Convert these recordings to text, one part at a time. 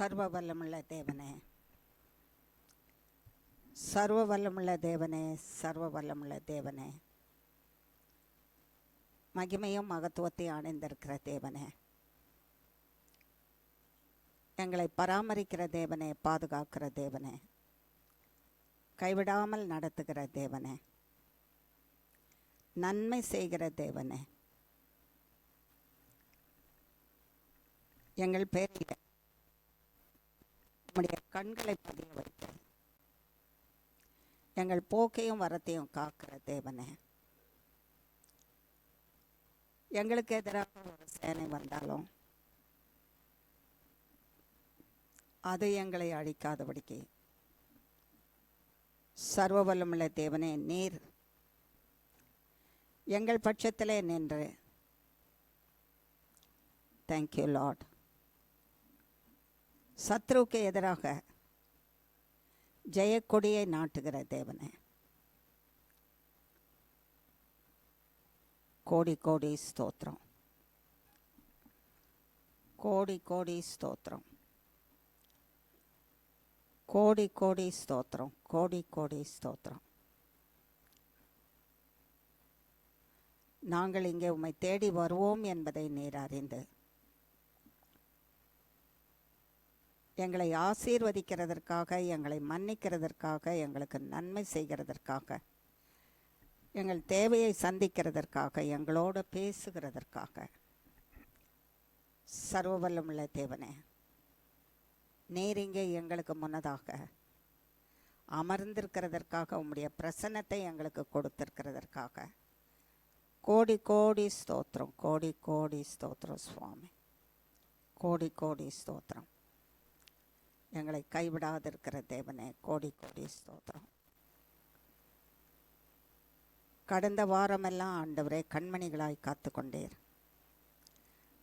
சர்வ வல்லமுள்ள தேவனே, சர்வ வல்லமுள்ள தேவனே, சர்வ வல்லமுள்ள தேவனே, மகிமையும் மகத்துவத்தையும் அணிந்திருக்கிற தேவனே, எங்களை பராமரிக்கிற தேவனே, பாதுகாக்கிற தேவனே, கைவிடாமல் நடத்துகிற தேவனே, நன்மை செய்கிற தேவனே, எங்கள் பேரில் உம்முடைய கண்களை பதிய வைத்து எங்கள் போக்கையும் வரத்தையும் காக்கிற தேவனே, எங்களுக்கு எதிராக ஒரு சேனை வந்தாலும் அது எங்களை அழிக்காதபடிக்கு சர்வ வல்லமுள்ள தேவனே, நீர் எங்கள் பட்சத்திலே நின்று தேங்க்யூ லார்ட். சத்ருவுக்கு எதிராக ஜெயக்கொடியை நாட்டுகிற தேவனே, கோடி கோடி ஸ்தோத்திரம், கோடி கோடி ஸ்தோத்திரம், கோடி கோடி ஸ்தோத்திரம், கோடி கோடி ஸ்தோத்திரம். நாங்கள் இங்கே உம்மை தேடி வருவோம் என்பதை நீர் அறிந்து எங்களை ஆசீர்வதிக்கிறதற்காக, எங்களை மன்னிக்கிறதற்காக, எங்களுக்கு நன்மை செய்கிறதற்காக, எங்கள் தேவையை சந்திக்கிறதற்காக, எங்களோடு பேசுகிறதற்காக சர்வ வல்லமுள்ள தேவனே, நீர் இங்கே எங்களுக்கு முன்னதாக அமர்ந்திருக்கிறதற்காக, உம்முடைய பிரசன்னத்தை எங்களுக்கு கொடுத்திருக்கிறதற்காக கோடி கோடி ஸ்தோத்திரம், கோடி கோடி ஸ்தோத்திரம் சுவாமி, கோடி கோடி ஸ்தோத்திரம். எங்களை கைவிடாதிருக்கிற தேவனே, கோடி கோடி ஸ்தோத்திரம். கடந்த வாரமெல்லாம் ஆண்டவரே கண்மணிகளாய் காத்து கொண்டீர்.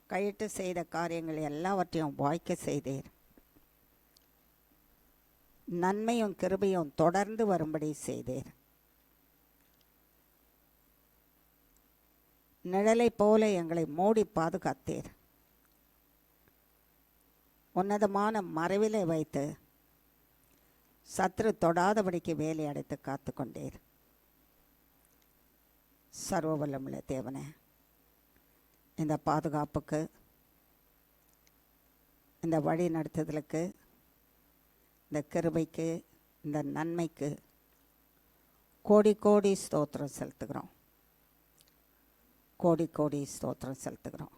கையிட்டு செய்த காரியங்கள் எல்லாவற்றையும் வாய்க்க செய்தீர். நன்மையும் கிருபையும் தொடர்ந்து வரும்படி செய்தீர். நிழலை போல எங்களை மூடி பாதுகாத்தீர். உன்னதமான மறைவிலை வைத்து சத்ரு தொடாதபடிக்கு வேலை அடைத்து காத்து கொண்டீர். சர்வ வல்லமுள்ள தேவனே, இந்த பாதுகாப்புக்கு, இந்த வழி நடத்துதலுக்கு, இந்த கிருபைக்கு, இந்த நன்மைக்கு கோடி கோடி ஸ்தோத்திரம் செலுத்துகிறோம், கோடி கோடி ஸ்தோத்திரம் செலுத்துகிறோம்.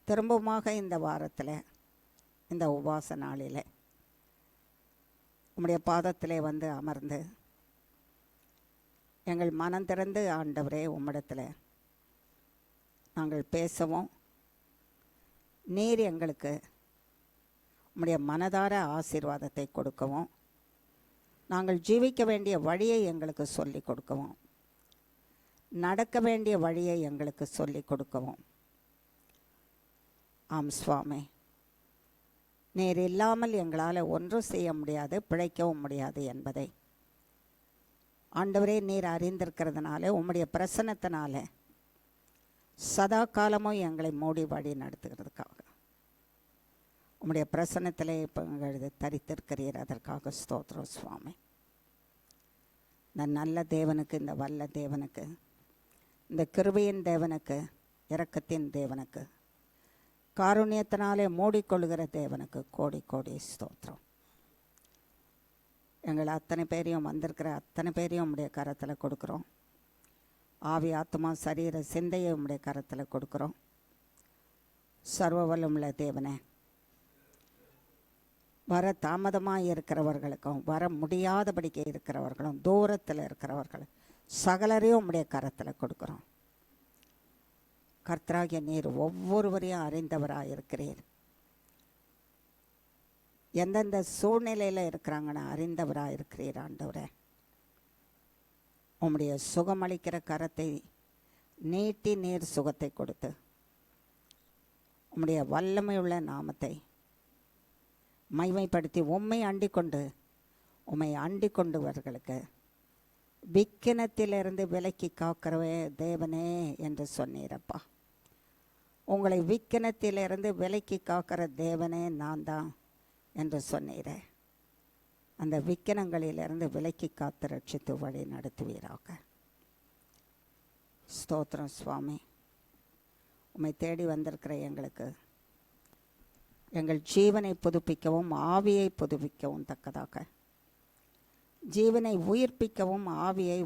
திரும்பமாக இந்த வாரத்தில், இந்த உபவாச நாளில் உம்முடைய பாதத்திலே வந்து அமர்ந்து எங்கள் மனம் திறந்து ஆண்டவரே உம்மிடத்தில் நாங்கள் பேசவும், நீர் எங்களுக்கு உம்முடைய மனதார ஆசீர்வாதத்தை கொடுக்கவும், நாங்கள் ஜீவிக்க வேண்டிய வழியை எங்களுக்கு சொல்லிக் கொடுக்கவும், நடக்க வேண்டிய வழியை எங்களுக்கு சொல்லிக் கொடுக்கவும். ஆம் சுவாமி, நீர் இல்லாமல் எங்களால் ஒன்றும் செய்ய முடியாது, பிழைக்கவும் முடியாது என்பதை ஆண்டவரே நீர் அறிந்திருக்கிறதுனால, உம்முடைய பிரசன்னத்தினால சதா காலமும் எங்களை மூடி வழி நடத்துகிறதுக்காக உம்முடைய பிரசன்னத்திலே இப்போ எங்களது தரித்திருக்கிறீர். அதற்காக ஸ்தோத்திரம் சுவாமி. இந்த நல்ல தேவனுக்கு, இந்த வல்ல தேவனுக்கு, இந்த கிருபையின் தேவனுக்கு, இரக்கத்தின் தேவனுக்கு, காருண்யத்தினாலே மூடிக்கொள்ளுகிற தேவனுக்கு கோடி கோடி ஸ்தோத்திரம். எங்களை அத்தனை பேரையும், வந்திருக்கிற அத்தனை பேரையும் உம்முடைய கரத்தில் கொடுக்குறோம். ஆவி, ஆத்மா, சரீர, சிந்தையை உம்முடைய கரத்தில் கொடுக்குறோம். சர்வ வல்லமுள்ள தேவனே, வர தாமதமாக இருக்கிறவர்களுக்கும், வர முடியாதபடிக்கு இருக்கிறவர்களும், தூரத்தில் இருக்கிறவர்கள் சகலரையும் உம்முடைய கரத்தில் கொடுக்குறோம். கர்த்தராகிய நீர் ஒவ்வொருவரையும் அறிந்தவராக இருக்கிறீர். எந்தெந்த சூழ்நிலையில் இருக்கிறாங்கன்னு அறிந்தவராக இருக்கிறீர். ஆண்டவரே, உம்முடைய சுகமளிக்கிற கரத்தை நீட்டி நீர் சுகத்தை கொடுத்து, உம்முடைய வல்லமையுள்ள நாமத்தை மைமைப்படுத்தி உம்மை அண்டிக்கொண்டு, உம்மை அண்டிக்கொண்டவர்களுக்கு விக்கினத்திலிருந்து விலக்கி காக்கிறவே தேவனே என்று சொன்னீரப்பா. உங்களை விக்கினத்திலிருந்து விலக்கி காக்கிற தேவனே நான் தான் என்று சொன்னீரே. அந்த விக்கினங்களிலிருந்து விலக்கி காத்து ரட்சித்து வழி நடத்துவீராக. ஸ்தோத்திரம் சுவாமி. உம்மை தேடி வந்திருக்கிற எங்களுக்கு எங்கள் ஜீவனை புதுப்பிக்கவும் ஆவியை புதுப்பிக்கவும் தக்கதாக, ஜீவனை உயிர்ப்பிக்கவும் ஆவியை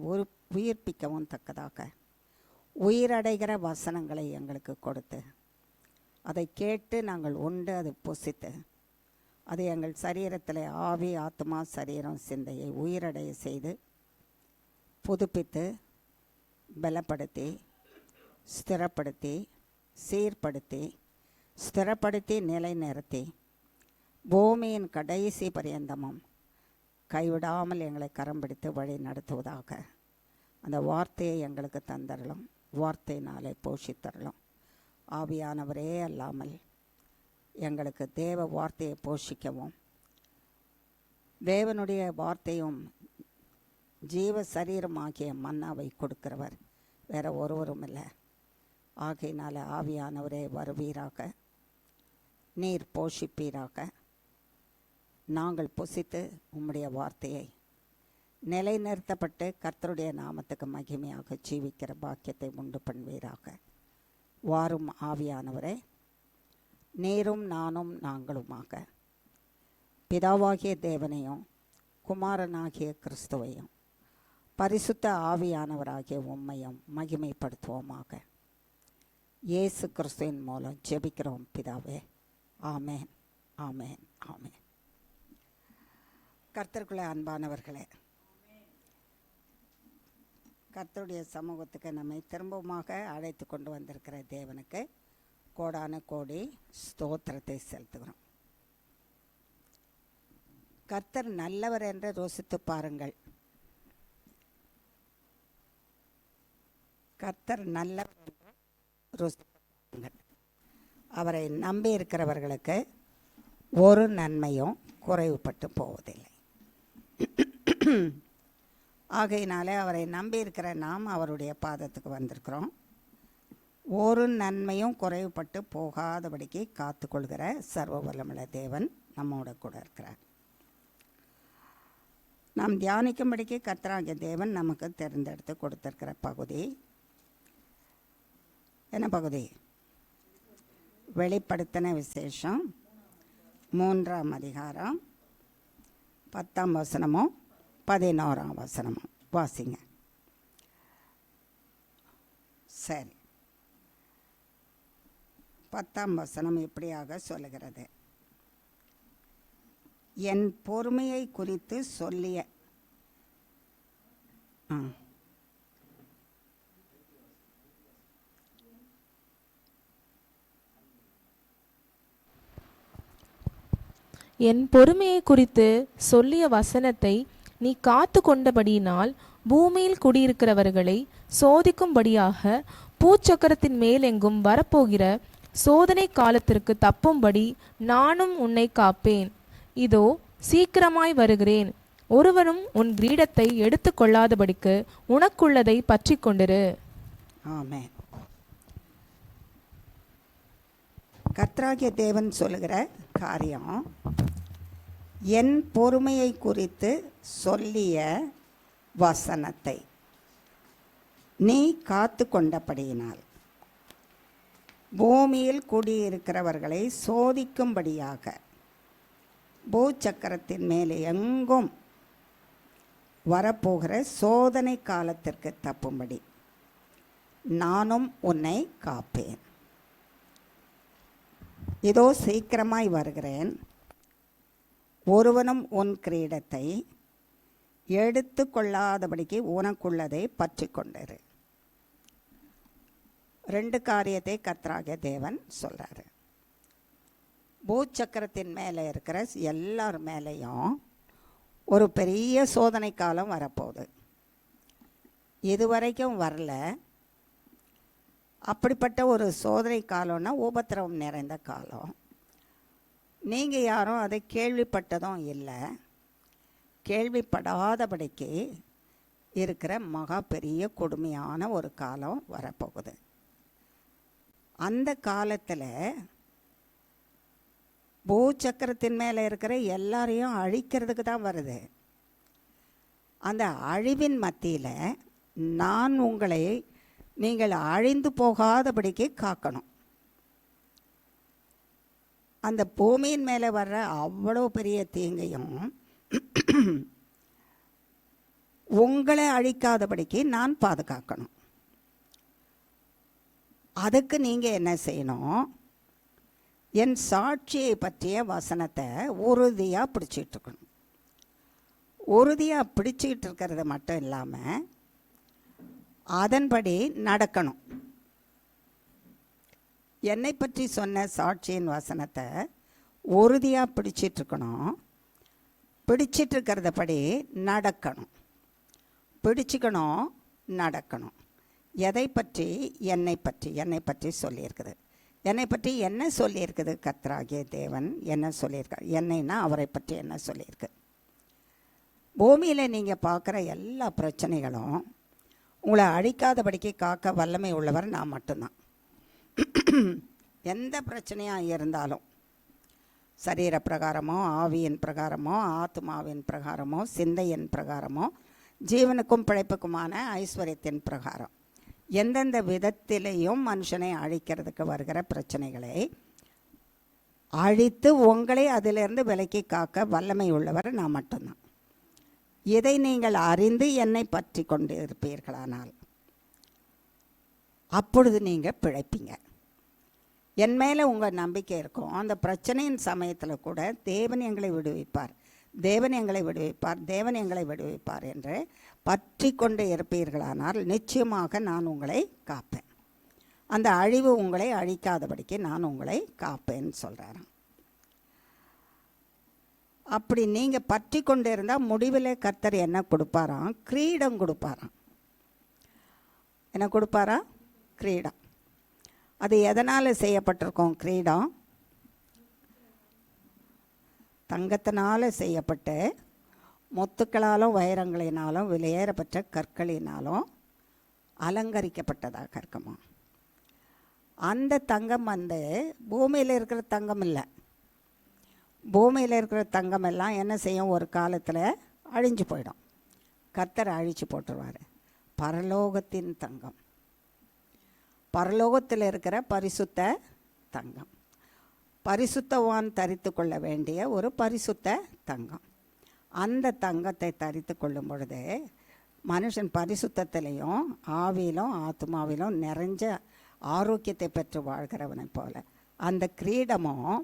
உயிர்ப்பிக்கவும் தக்கதாக உயிரடைகிற வசனங்களை எங்களுக்கு கொடுத்து, அதை கேட்டு நாங்கள் உண்டு அதை புசித்து, அது எங்கள் சரீரத்தில் ஆவி ஆத்மா சரீரம் சிந்தையை உயிரடைய செய்து புதுப்பித்து பலப்படுத்தி ஸ்திரப்படுத்தி சீர்படுத்தி ஸ்திரப்படுத்தி நிலைநிறுத்தி பூமியின் கடைசி பரியந்தமும் கைவிடாமல் எங்களை கரம் பிடித்து வழி நடத்துவதாக. அந்த வார்த்தையை எங்களுக்கு தந்தரலும், வார்த்தையினாலே போஷித்தரலும். ஆவியானவரே அல்லாமல் எங்களுக்கு தேவ வார்த்தையை போஷிக்கவும், தேவனுடைய வார்த்தையும் ஜீவ சரீரமாகிய மன்னாவை கொடுக்கிறவர் வேறு ஒருவரும் இல்லை. ஆகையினால ஆவியானவரே வருவீராக, நீர் போஷிப்பீராக. நாங்கள் புசித்து உம்முடைய வார்த்தையை நிலைநிறுத்தப்பட்டு கர்த்தருடைய நாமத்துக்கு மகிமையாக ஜீவிக்கிற பாக்கியத்தை உண்டு பண்ணுவீராக. வாரும் ஆவியானவரே, நீரும் நானும் நாங்களுமாக பிதாவாகிய தேவனையும் குமாரனாகிய கிறிஸ்துவையும் பரிசுத்த ஆவியானவராகிய உம்மையும் மகிமைப்படுத்துவோமாக. இயேசு கிறிஸ்துவின் மூலம் ஜெபிக்கிறோம் பிதாவே. ஆமேன், ஆமேன், ஆமேன். கர்த்தருக்குள்ளே அன்பானவர்களே, கர்த்தருடைய சமூகத்துக்கு நம்மை திரும்பமாக அழைத்து கொண்டு வந்திருக்கிற தேவனுக்கு கோடான கோடி ஸ்தோத்திரத்தை செலுத்துகிறோம். கர்த்தர் நல்லவர் என்று ருசித்து பாருங்கள். கர்த்தர் நல்லவர் என்று ருசித்து பாருங்கள். அவரை நம்பி இருக்கிறவர்களுக்கு ஒரு நன்மையும் குறைவுபட்டு போவதில்லை. ஆகையினாலே அவரை நம்பி இருக்கிற நாம் அவருடைய பாதத்துக்கு வந்திருக்கிறோம். ஒரு நன்மையும் குறைவுபட்டு போகாதபடிக்கு காத்து கொள்கிற சர்வ வல்லமுள்ள தேவன் நம்மோட கூட இருக்கிறார். நாம் தியானிக்கும்படிக்கு கர்த்தராகிய தேவன் நமக்கு தேர்ந்தெடுத்து கொடுத்திருக்கிற பகுதி என்ன பகுதி? வெளிப்படுத்தின விசேஷம் 3ஆம் அதிகாரம் 10ஆம் வசனமும் 11ஆம் வசனமும் வாசிங்க. சரி, 10ஆம் வசனம் இப்படியாக சொல்லுகிறது. என் பொறுமையை குறித்து சொல்லிய என் பொறுமையை குறித்து சொல்லிய வசனத்தை நீ காத்து கொண்டபடியினால் பூமியில் குடியிருக்கிறவர்களை சோதிக்கும்படியாக பூச்சக்கரத்தின் மேலெங்கும் வரப்போகிற சோதனை காலத்திற்கு தப்பும்படி நானும் உன்னை காப்பேன். இதோ சீக்கிரமாய் வருகிறேன். ஒருவனும் உன் கிரீடத்தை எடுத்து கொள்ளாதபடிக்கு உனக்குள்ளதை பற்றி கொண்டிரு. ஆமென். கர்த்தராகிய தேவன் சொல்லுகிற காரியம், என் பொறுமையை குறித்து சொல்லிய வசனத்தை நீ காத்து கொண்டபடியினால் பூமியில் குடியிருக்கிறவர்களை சோதிக்கும்படியாக பூச்சக்கரத்தின் மேலே எங்கும் வரப்போகிற சோதனை காலத்திற்கு தப்பும்படி நானும் உன்னை காப்பேன். இதோ சீக்கிரமாய் வருகிறேன். ஒருவனும் உன் கிரீடத்தை எடுத்து கொள்ளாதபடிக்கு உனக்குள்ளதை பற்றி கொண்டிரு. 2 காரியத்தை கர்த்தராகிய தேவன் சொல்கிறாரு. பூச்சக்கரத்தின் மேலே இருக்கிற எல்லார் மேலேயும் ஒரு பெரிய சோதனை காலம் வரப்போகுது. இதுவரைக்கும் வரல. அப்படிப்பட்ட ஒரு சோதனை காலம்னா உபத்திரவம் நிறைந்த காலம். நீங்கள் யாரும் அதை கேள்விப்பட்டதும் இல்லை. கேள்விப்படாதபடிக்கு இருக்கிற மகா பெரிய கொடுமையான ஒரு காலம் வரப்போகுது. அந்த காலத்தில் பூச்சக்கரத்தின் மேலே இருக்கிற எல்லாரையும் அழிக்கிறதுக்கு தான் வருது. அந்த அழிவின் மத்தியில் நான் உங்களை நீங்கள் அழிந்து போகாதபடிக்கு காக்கணும். அந்த பூமியின் மேலே வர்ற அவ்வளோ பெரிய தீங்கையும் உங்களை அழிக்காதபடிக்கு நான் பாதுகாக்கணும். அதுக்கு நீங்கள் என்ன செய்யணும்? என் சாட்சியை பற்றிய வசனத்தை உறுதியாக பிடிச்சிட்டு இருக்கணும். உறுதியாக பிடிச்சிக்கிட்டு இருக்கிறது மட்டும் இல்லாமல் அதன்படி நடக்கணும். என்னை பற்றி சொன்ன சாட்சியின் வசனத்தை உறுதியாக பிடிச்சிட்ருக்கணும். பிடிச்சிட்ருக்கிறதபடி நடக்கணும். பிடிச்சிக்கணும், நடக்கணும். எதை பற்றி? என்னை பற்றி சொல்லியிருக்குது. என்னை பற்றி என்ன சொல்லியிருக்குது? கர்த்தராகிய தேவன் என்ன சொல்லியிருக்கார்? என்னைன்னா அவரை பற்றி என்ன சொல்லியிருக்கு? பூமியில் நீங்கள் பார்க்குற எல்லா பிரச்சனைகளும் உங்களை அழிக்காதபடிக்கு காக்க வல்லமை உள்ளவர் நான் மட்டும்தான். எந்த பிரச்சனையாக இருந்தாலும், சரீர பிரகாரமோ, ஆவியின் பிரகாரமோ, ஆத்மாவின் பிரகாரமோ, சிந்தையின் பிரகாரமோ, ஜீவனுக்கும் பிழைப்புக்குமான ஐஸ்வர்யத்தின் பிரகாரம், எந்தெந்த விதத்திலையும் மனுஷனை அழிக்கிறதுக்கு வருகிற பிரச்சனைகளை அழித்து உங்களை அதிலிருந்து விலக்கி காக்க வல்லமை உள்ளவர் நான் மட்டும்தான். இதை நீங்கள் அறிந்து என்னை பற்றி கொண்டு இருப்பீர்களானால் அப்பொழுது நீங்கள் பிழைப்பீங்க. என் மேலே உங்கள் நம்பிக்கை இருக்கும். அந்த பிரச்சனையின் சமயத்தில் கூட தேவன் எங்களை விடுவிப்பார், தேவன் எங்களை விடுவிப்பார், தேவன் எங்களை விடுவிப்பார் என்று பற்றி கொண்டு இருப்பீர்களானால் நிச்சயமாக நான் உங்களை காப்பேன். அந்த அழிவு உங்களை அழிக்காதபடிக்கு நான் உங்களை காப்பேன்னு சொல்கிறாராம். அப்படி நீங்கள் பற்றி கொண்டு இருந்தால் முடிவில் கர்த்தர் என்ன கொடுப்பாராம்? கிரீடம் கொடுப்பாராம். என்ன கொடுப்பாரா? கிரீடம். அது எதனால் செய்யப்பட்டிருக்கோம்? கிரீடம் தங்கத்தினால் செய்யப்பட்டு முத்துக்களாலும் வைரங்களினாலும் விலையேறப்பட்ட கற்களினாலும் அலங்கரிக்கப்பட்டதாக இருக்குமா. அந்த தங்கம் பூமியில் இருக்கிற தங்கம் இல்லை. பூமியில் இருக்கிற தங்கம் எல்லாம் என்ன செய்யும்? ஒரு காலத்தில் அழிஞ்சு போயிடும். கர்த்தர் அழிச்சு போட்டுருவார். பரலோகத்தின் தங்கம், பரலோகத்தில் இருக்கிற பரிசுத்த தங்கம், பரிசுத்தவான் தரித்து கொள்ள வேண்டிய ஒரு பரிசுத்த தங்கம். அந்த தங்கத்தை தரித்து கொள்ளும் பொழுது மனுஷன் பரிசுத்தத்திலையும் ஆவியிலும் ஆத்மாவிலும் நிறைஞ்ச ஆரோக்கியத்தை பெற்று வாழ்கிறவனை போல அந்த கிரீடமும்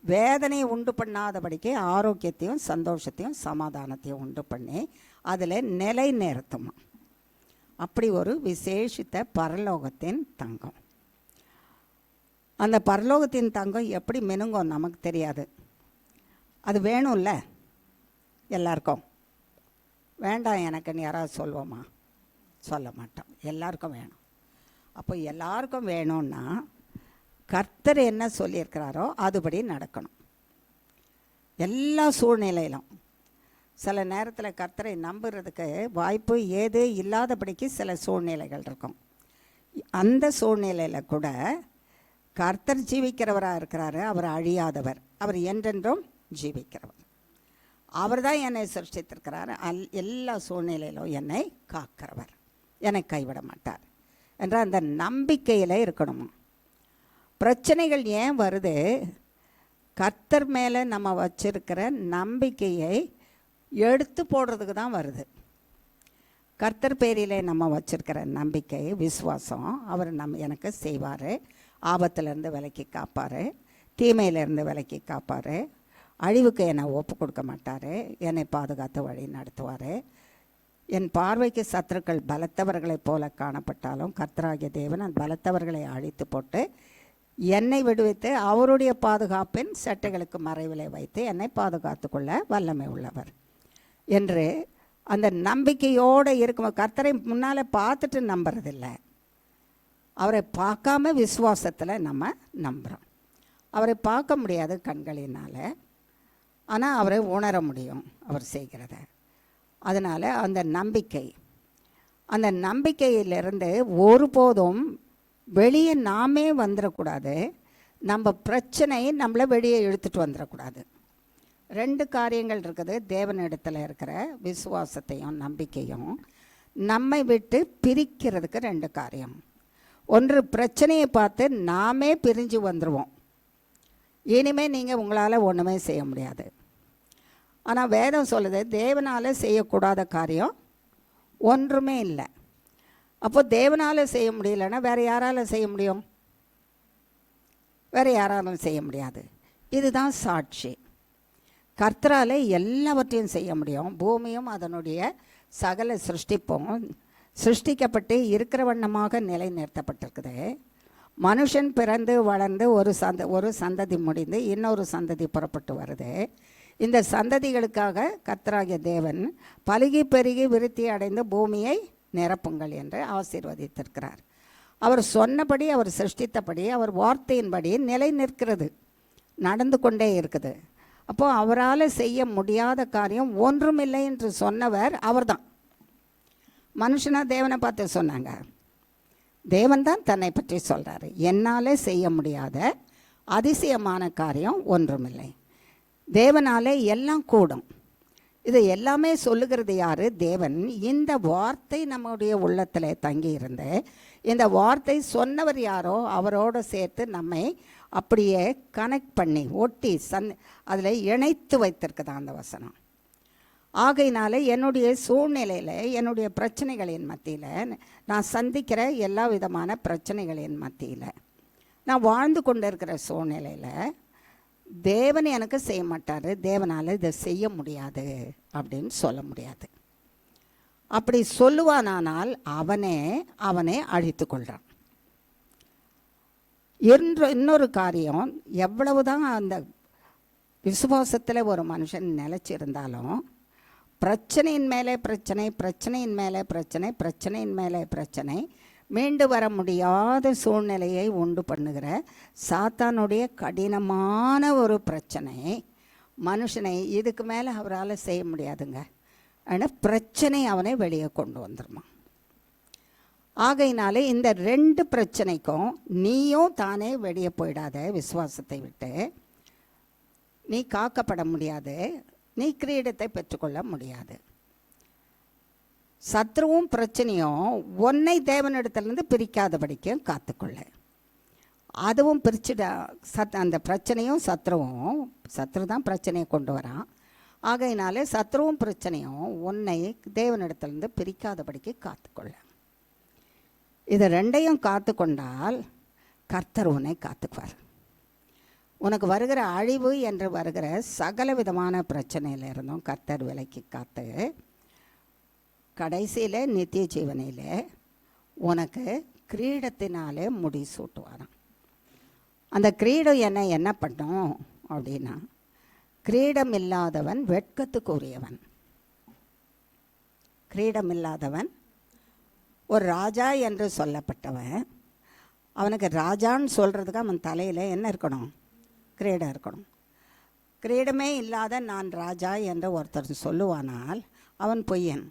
வேதனை உண்டு பண்ணாதபடிக்கு ஆரோக்கியத்தையும் சந்தோஷத்தையும் சமாதானத்தையும் உண்டு பண்ணி அதில் நிலை நிறுத்துமா. அப்படி ஒரு விசேஷித்த பரலோகத்தின் தங்கம். அந்த பரலோகத்தின் தங்கம் எப்படி மினுங்கும் நமக்கு தெரியாது. அது வேணும்ல எல்லாருக்கும். வேண்டாம் எனக்குன்னு யாராவது சொல்வோமா? சொல்ல மாட்டோம். எல்லாருக்கும் வேணும். அப்போ எல்லாருக்கும் வேணும்னா கர்த்தர் என்ன சொல்லியிருக்கிறாரோ அதுபடி நடக்கணும். எல்லா சூழ்நிலையிலும். சில நேரத்தில் கர்த்தரை நம்புறதுக்கு வாய்ப்பு ஏது இல்லாதபடிக்கு சில சூழ்நிலைகள் இருக்கும். அந்த சூழ்நிலையில் கூட கர்த்தர் ஜீவிக்கிறவராக இருக்கிறாரு. அவர் அழியாதவர், அவர் என்றென்றும் ஜீவிக்கிறவர். அவர் தான் என்னை சிருஷ்டித்திருக்கிறார். எல்லா சூழ்நிலையிலும் என்னை காக்கிறவர், என்னை கைவிட மாட்டார் என்ற அந்த நம்பிக்கையில் இருக்கணுமா. பிரச்சனைகள் ஏன் வருது? கர்த்தர் மேலே நம்ம வச்சிருக்கிற நம்பிக்கையை எடுத்து போடுறதுக்கு தான் வருது. கர்த்தர் பேரிலே நம்ம வச்சிருக்கிற நம்பிக்கை, விசுவாசம், அவர் எனக்கு செய்வார், ஆபத்திலேருந்து விலக்கி காப்பார், தீமையிலேருந்து விலக்கி காப்பார், அழிவுக்கு என்னை ஒப்பு கொடுக்க மாட்டார், என்னை பாதுகாத்து வழி நடத்துவார். என் பார்வைக்கு சத்துருக்கள் பலத்தவர்களைப் போல காணப்பட்டாலும் கர்த்தராகிய தேவன் அந்த பலத்தவர்களை அழித்து போட்டு என்னை விடுவித்து அவருடைய பாதுகாப்பின் சட்டைகளுக்கு மறைவிலை வைத்து என்னை பாதுகாத்து கொள்ள வல்லமை உள்ளவர் என்று அந்த நம்பிக்கையோடு இருக்கும். கர்த்தரை முன்னால் பார்த்துட்டு நம்புறதில்லை, அவரை பார்க்காம விசுவாசத்தில் நம்ம நம்புகிறோம். அவரை பார்க்க முடியாது கண்களினால், ஆனால் அவரை உணர முடியும் அவர் செய்கிறத. அதனால் அந்த நம்பிக்கையிலிருந்து ஒருபோதும் வெளியே நாமே வந்துடக்கூடாது, நம்ம பிரச்சனை நம்மளை வெளியே இழுத்துட்டு வந்துடக்கூடாது. 2 காரியங்கள் இருக்குது. தேவனிடத்தில் இருக்கிற விசுவாசத்தையும் நம்பிக்கையும் நம்மை விட்டு பிரிக்கிறதுக்கு 2 காரியம். ஒன்று, பிரச்சனையை பார்த்து நாமே பிரிஞ்சு வந்துடுவோம். இனிமேல் நீங்கள் உங்களால் ஒன்றுமே செய்ய முடியாது. ஆனால் வேதம் சொல்லுது, தேவனால் செய்யக்கூடாத காரியம் ஒன்றுமே இல்லை. அப்போ தேவனால் செய்ய முடியலன்னா வேறு யாரால் செய்ய முடியும்? வேறு யாராலும் செய்ய முடியாது. இதுதான் சாட்சி. கர்த்தரால் எல்லாவற்றையும் செய்ய முடியும். பூமியும் அதனுடைய சகல சிருஷ்டிக்கப்பட்டு இருக்கிற வண்ணமாக நிலைநிறுத்தப்பட்டிருக்குது. மனுஷன் பிறந்து வளர்ந்து ஒரு சந்ததி முடிந்து இன்னொரு சந்ததி புறப்பட்டு வருது. இந்த சந்ததிகளுக்காக கர்த்தராகிய தேவன் பலுகி பெருகி விருத்தி அடைந்து பூமியை நிரப்புங்கள் என்று ஆசீர்வதித்திருக்கிறார். அவர் சொன்னபடி, அவர் சிருஷ்டித்தபடி, அவர் வார்த்தையின்படி நிலை நிற்கிறது, நடந்து கொண்டே இருக்குது. அப்போது அவரால் செய்ய முடியாத காரியம் ஒன்றுமில்லை என்று சொன்னவர் அவர்தான். மனுஷனா தேவனை பார்த்து சொன்னாங்க. தேவன் தான் தன்னை பற்றி சொல்கிறாரு, என்னால் செய்ய முடியாத அதிசயமான காரியம் ஒன்றுமில்லை. தேவனாலே எல்லாம் கூடும். இது எல்லாமே சொல்லுகிறது யார்? தேவன். இந்த வார்த்தை நம்முடைய உள்ளத்தில் தங்கி இருந்து, இந்த வார்த்தை சொன்னவர் யாரோ அவரோடு சேர்த்து நம்மை அப்படியே கனெக்ட் பண்ணி ஒட்டி அதில் இணைத்து வைத்திருக்குதான் அந்த வசனம். ஆகையினால என்னுடைய சூழ்நிலையில், என்னுடைய பிரச்சனைகளின் மத்தியில், நான் சந்திக்கிற எல்லா விதமான பிரச்சனைகளின் மத்தியில், நான் வாழ்ந்து கொண்டு இருக்கிற சூழ்நிலையில் தேவன் எனக்கு செய்ய மாட்டார், தேவனால் இதை செய்ய முடியாது அப்படின்னு சொல்ல முடியாது. அப்படி சொல்லுவானால் அவனே அழித்து கொள்கிறான். இன்னொரு காரியம், எவ்வளவுதான் அந்த விசுவாசத்தில் ஒரு மனுஷன் நிலைச்சிருந்தாலும் பிரச்சனையின் மேலே பிரச்சனை, பிரச்சனையின் மேலே பிரச்சனை, பிரச்சனையின் மேலே பிரச்சனை, மீண்டு வர முடியாத சூழ்நிலையை உண்டு பண்ணுகிற சாத்தானுடைய கடினமான ஒரு பிரச்சனை மனுஷனை இதுக்கு மேலே அவரால் செய்ய முடியாதுங்க. ஆனால் பிரச்சனை அவனை வெளியே கொண்டு வந்துடுமா. ஆகையினாலே இந்த 2 பிரச்சனைக்கும் நீயும் தானே வெளியே போயிடாத. விசுவாசத்தை விட்டு நீ காக்கப்பட முடியாது, நீ கிரீடத்தை பெற்றுக்கொள்ள முடியாது. சத்ருவும் பிரச்சனையும் உன்னை தேவனிடத்திலிருந்து பிரிக்காதபடிக்கும் காத்துக்கொள்ள. அதுவும் பிரிச்சுடா. அந்த பிரச்சனையும் சத்ரு தான் பிரச்சனையை கொண்டு வரான். ஆகையினாலே சத்ருவும் பிரச்சனையும் உன்னை தேவனிடத்திலிருந்து பிரிக்காதபடிக்கு காத்துக்கொள்ள. இது 2ஐயும் காத்து கொண்டால் கர்த்தர் உன்னை காத்துக்குவார். உனக்கு வருகிற அழிவு என்று வருகிற சகல விதமான பிரச்சனையில் இருந்தும் கர்த்தர் விலக்கி காத்து கடைசியில் நித்திய ஜீவனில் உனக்கு கிரீடத்தினாலே முடி சூட்டுவாராம். அந்த கிரீடம் என்ன பண்ணும் அப்படின்னா, கிரீடம் இல்லாதவன் வெட்கத்துக்குரியவன். கிரீடம் இல்லாதவன் ஒரு ராஜா என்று சொல்லப்பட்டவன். அவனுக்கு ராஜான்னு சொல்கிறதுக்கு அவன் தலையில் என்ன இருக்கணும்? கிரீடம் இருக்கணும். கிரீடமே இல்லாத நான் ராஜா என்று ஒருத்தர் சொல்லுவானால் அவன் பொய்யன்.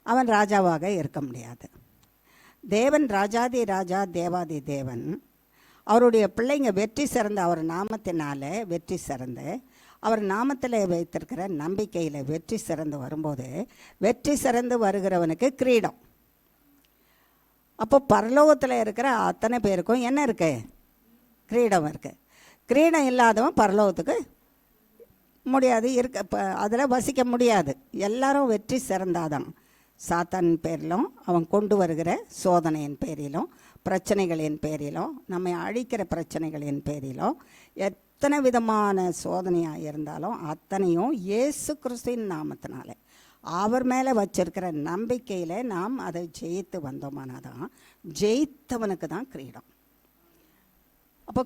அவன் ராஜாவாக இருக்க முடியாது. தேவன் ராஜாதி ராஜா, தேவாதி தேவன். அவருடைய பிள்ளைங்க வெற்றி சிறந்து, அவர் நாமத்தினால வெற்றி சிறந்து, அவர் நாமத்தில் வைத்திருக்கிற நம்பிக்கையில் வெற்றி சிறந்து வரும்போது, வெற்றி சிறந்து வருகிறவனுக்கு கிரீடம். அப்போ பரலோகத்தில் இருக்கிற அத்தனை பேருக்கும் என்ன இருக்குது? கிரீடம் இருக்குது. கிரீடம் இல்லாதவன் பரலோகத்துக்கு முடியாது, அதில் வசிக்க முடியாது. எல்லாரும் வெற்றி சிறந்தாதான். சாத்தான் பேரிலும், அவன் கொண்டு வருகிற சோதனையின் பேரிலும், பிரச்சனைகளின் பேரிலும், நம்மை அழிக்கிற பிரச்சனைகளின் பேரிலும், எத்தனை விதமான சோதனையாக இருந்தாலும் அத்தனையும் இயேசு கிறிஸ்துவின் நாமத்தினால அவர் மேலே வச்சிருக்கிற நம்பிக்கையில் நாம் அதை ஜெயித்து வந்தோமானாதான் ஜெயித்தவனுக்கு தான் கிரீடம். அப்போ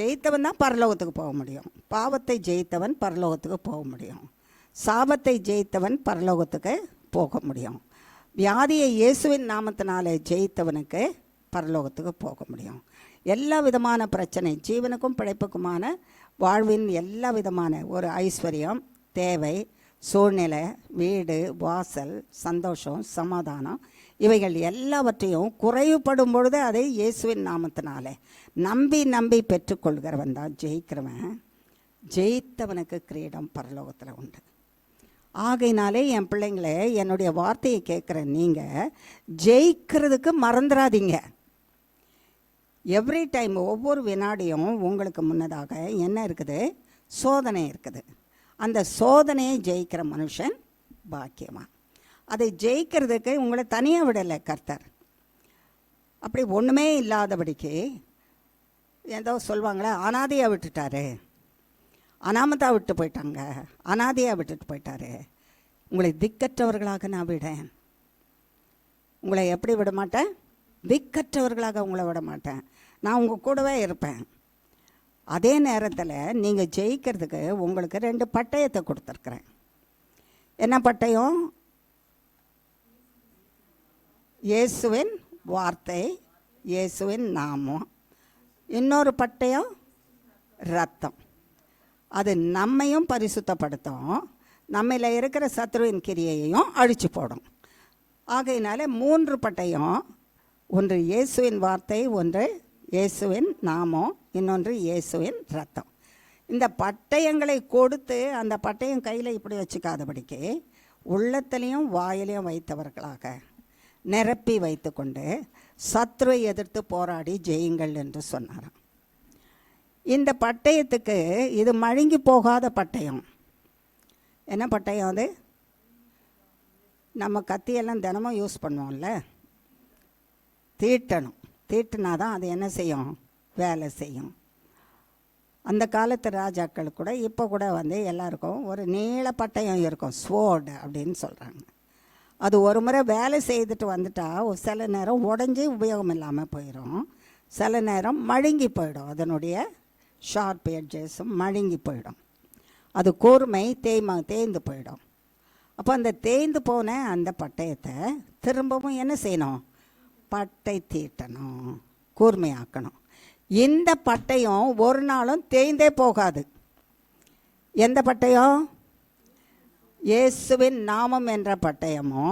ஜெயித்தவன் தான் பரலோகத்துக்கு போக முடியும். பாவத்தை ஜெயித்தவன் பரலோகத்துக்கு போக முடியும். சாபத்தை ஜெயித்தவன் பரலோகத்துக்கு போக முடியும். வியாதியை இயேசுவின் நாமத்தினாலே ஜெயித்தவனுக்கு பரலோகத்துக்கு போக முடியும். எல்லா விதமான பிரச்சனை, ஜீவனுக்கும் பிழைப்புக்குமான வாழ்வின் எல்லா விதமான ஒரு ஐஸ்வர்யம், தேவை, சூழ்நிலை, வீடு, வாசல், சந்தோஷம், சமாதானம், இவைகள் எல்லாவற்றையும் குறைவுபடும் பொழுது அதை இயேசுவின் நாமத்தினாலே நம்பி நம்பி பெற்றுக்கொள்கிறவன் தான் ஜெயிக்கிறவன். ஜெயித்தவனுக்கு கிரீடம் பரலோகத்தில் உண்டு. ஆகையினாலே என் பிள்ளைங்களே, என்னுடைய வார்த்தையை கேட்குற நீங்கள் ஜெயிக்கிறதுக்கு மறந்துடாதீங்க. எவ்ரி டைம், ஒவ்வொரு வினாடியும் உங்களுக்கு முன்னதாக என்ன இருக்குது? சோதனை இருக்குது. அந்த சோதனையை ஜெயிக்கிற மனுஷன் பாக்கியமா. அதை ஜெயிக்கிறதுக்கு உங்களை தனியாக விடலை கர்த்தர். அப்படி ஒன்றுமே இல்லாதபடிக்கு ஏதோ சொல்லுவாங்களே, அனாதையாக விட்டுட்டாரு, அனாமத்தா விட்டு போயிட்டாங்க, அனாதையாக விட்டுட்டு போயிட்டாரு. உங்களை திக்கற்றவர்களாக நான் விடேன். உங்களை எப்படி விட மாட்டேன்? திக்கற்றவர்களாக உங்களை விட மாட்டேன். நான் உங்கள் கூடவே இருப்பேன். அதே நேரத்தில் நீங்கள் ஜெயிக்கிறதுக்கு உங்களுக்கு 2 பட்டயத்தை கொடுத்துருக்குறேன். என்ன பட்டயம்? இயேசுவின் வார்த்தை, இயேசுவின் நாமம். இன்னொரு பட்டயம் ரத்தம். அது நம்மையும் பரிசுத்தப்படுத்தும், நம்மள இருக்கிற சத்ருவின் கிரியையையும் அழிச்சு போடும். ஆகையினால 3 பட்டயம். ஒன்று இயேசுவின் வார்த்தை, ஒன்று இயேசுவின் நாமம், இன்னொன்று இயேசுவின் ரத்தம். இந்த பட்டயங்களை கொடுத்து அந்த பட்டயம் கையில் இப்படி வச்சுக்காதபடிக்கு உள்ளத்திலையும் வாயிலையும் வைத்தவர்களாக நிரப்பி வைத்து கொண்டு சத்ருவை எதிர்த்து போராடி ஜெயுங்கள் என்று சொன்னாராம். இந்த பட்டயத்துக்கு இது மழுங்கி போகாத பட்டயம். என்ன பட்டயம் அது? நம்ம கத்தியெல்லாம் தினமும் யூஸ் பண்ணுவோம்ல, தீட்டணும். தீட்டினா தான் அது என்ன செய்யும்? வேலை செய்யும். அந்த காலத்து ராஜாக்கள் கூட இப்போ கூட எல்லாருக்கும் ஒரு நீள பட்டயம் இருக்கும், ஸ்வோர்டு அப்படின்னு சொல்கிறாங்க. அது ஒரு முறை வேலை செய்துட்டு வந்துட்டா சில நேரம் உடஞ்சி உபயோகம் இல்லாமல் போயிடும், சில நேரம் மழுங்கி போயிடும். அதனுடைய ஷார்ப் எட்ஜஸும் மழுங்கி போயிடும். அது கூர்மை தேய்ந்து போயிடும். அப்போ அந்த தேய்ந்து போன அந்த பட்டயத்தை திரும்பவும் என்ன செய்யணும்? பட்டை தீட்டணும், கூர்மையாக்கணும். இந்த பட்டயம் ஒரு நாளும் தேய்ந்தே போகாது. எந்த பட்டயம்? இயேசுவின் நாமம் என்ற பட்டயமோ,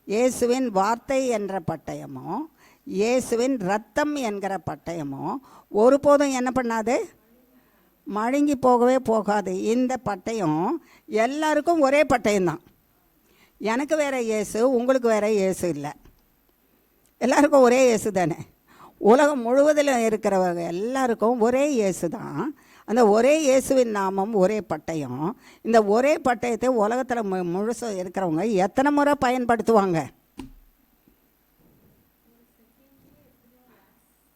இயேசுவின் வார்த்தை என்ற பட்டயமோ, இயேசுவின் ரத்தம் என்கிற பட்டயமோ ஒருபோதும் என்ன பண்ணாது? மழுங்கி போகவே போகாது. இந்த பட்டயம் எல்லாருக்கும் ஒரே பட்டயம்தான். எனக்கு வேற இயேசு, உங்களுக்கு வேற இயேசு இல்லை. எல்லாருக்கும் ஒரே இயேசு தானே. உலகம் முழுவதில் இருக்கிறவங்க எல்லாருக்கும் ஒரே இயேசு தான். அந்த ஒரே இயேசுவின் நாமம், ஒரே பட்டயம். இந்த ஒரே பட்டயத்தை உலகத்தில் முழுச இருக்கிறவங்க எத்தனை முறை பயன்படுத்துவாங்க?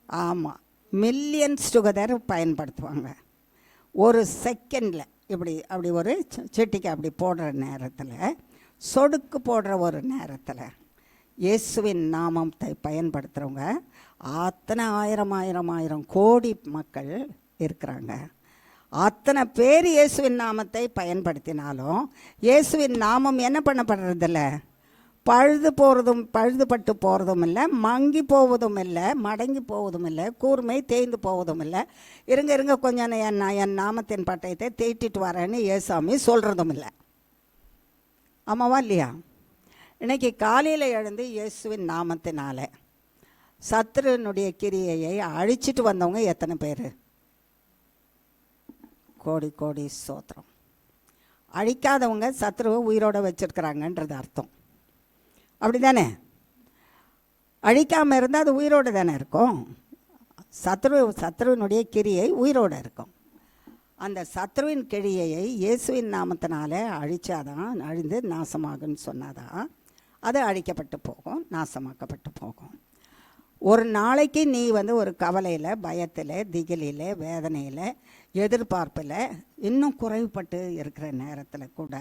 ஆமாம், மில்லியன்ஸ் டுகெதர் பயன்படுத்துவாங்க. ஒரு செகண்டில் அப்படி ஒரு செட்டிக்கு அப்படி போடுற நேரத்தில், சொடுக்கு போடுற ஒரு நேரத்தில் இயேசுவின் நாமத்தை பயன்படுத்துகிறவங்க அத்தனை ஆயிரம் கோடி மக்கள் இருக்கிறாங்க. அத்தனை பேர் இயேசுவின் நாமத்தை பயன்படுத்தினாலும் இயேசுவின் நாமம் என்ன பண்ணப்படுறதில்ல? பழுதுபட்டு போகிறதும் இல்லை, மங்கி போவதும் இல்லை, மடங்கி போவதும் இல்லை, கூர்மை தேய்ந்து போவதும் இல்லை. இருங்க கொஞ்சம் என் நாமத்தின் பட்டயத்தை தேய்ட்டிட்டு வரேன்னு ஏசாமி சொல்கிறதும் இல்லை. ஆமாவா இல்லையா? இன்றைக்கி காலையில் எழுந்து இயேசுவின் நாமத்தினால சத்ருனுடைய கிரியையை அழிச்சிட்டு வந்தவங்க எத்தனை பேர்? கோடி கோடி ஸ்தோத்திரம். அழிக்காதவங்க சத்ருவை உயிரோடு வச்சுருக்கிறாங்கன்றது அர்த்தம். அப்படி தானே? அழிக்காமல் இருந்தால் அது உயிரோடு தானே இருக்கும். சத்ருவினுடைய கிரியை உயிரோடு இருக்கும். அந்த சத்ருவின் கிரியையை இயேசுவின் நாமத்தினால அழிச்சாதான், அழிந்து நாசமாகுன்னு சொன்னாதான் அது அழிக்கப்பட்டு போகும், நாசமாக்கப்பட்டு போகும். ஒரு நாளைக்கு நீ ஒரு கவலையில், பயத்தில், திகிலில், வேதனையில், எதிர்பார்ப்பில் இன்னும் குறைவுபட்டு இருக்கிற நேரத்தில் கூட,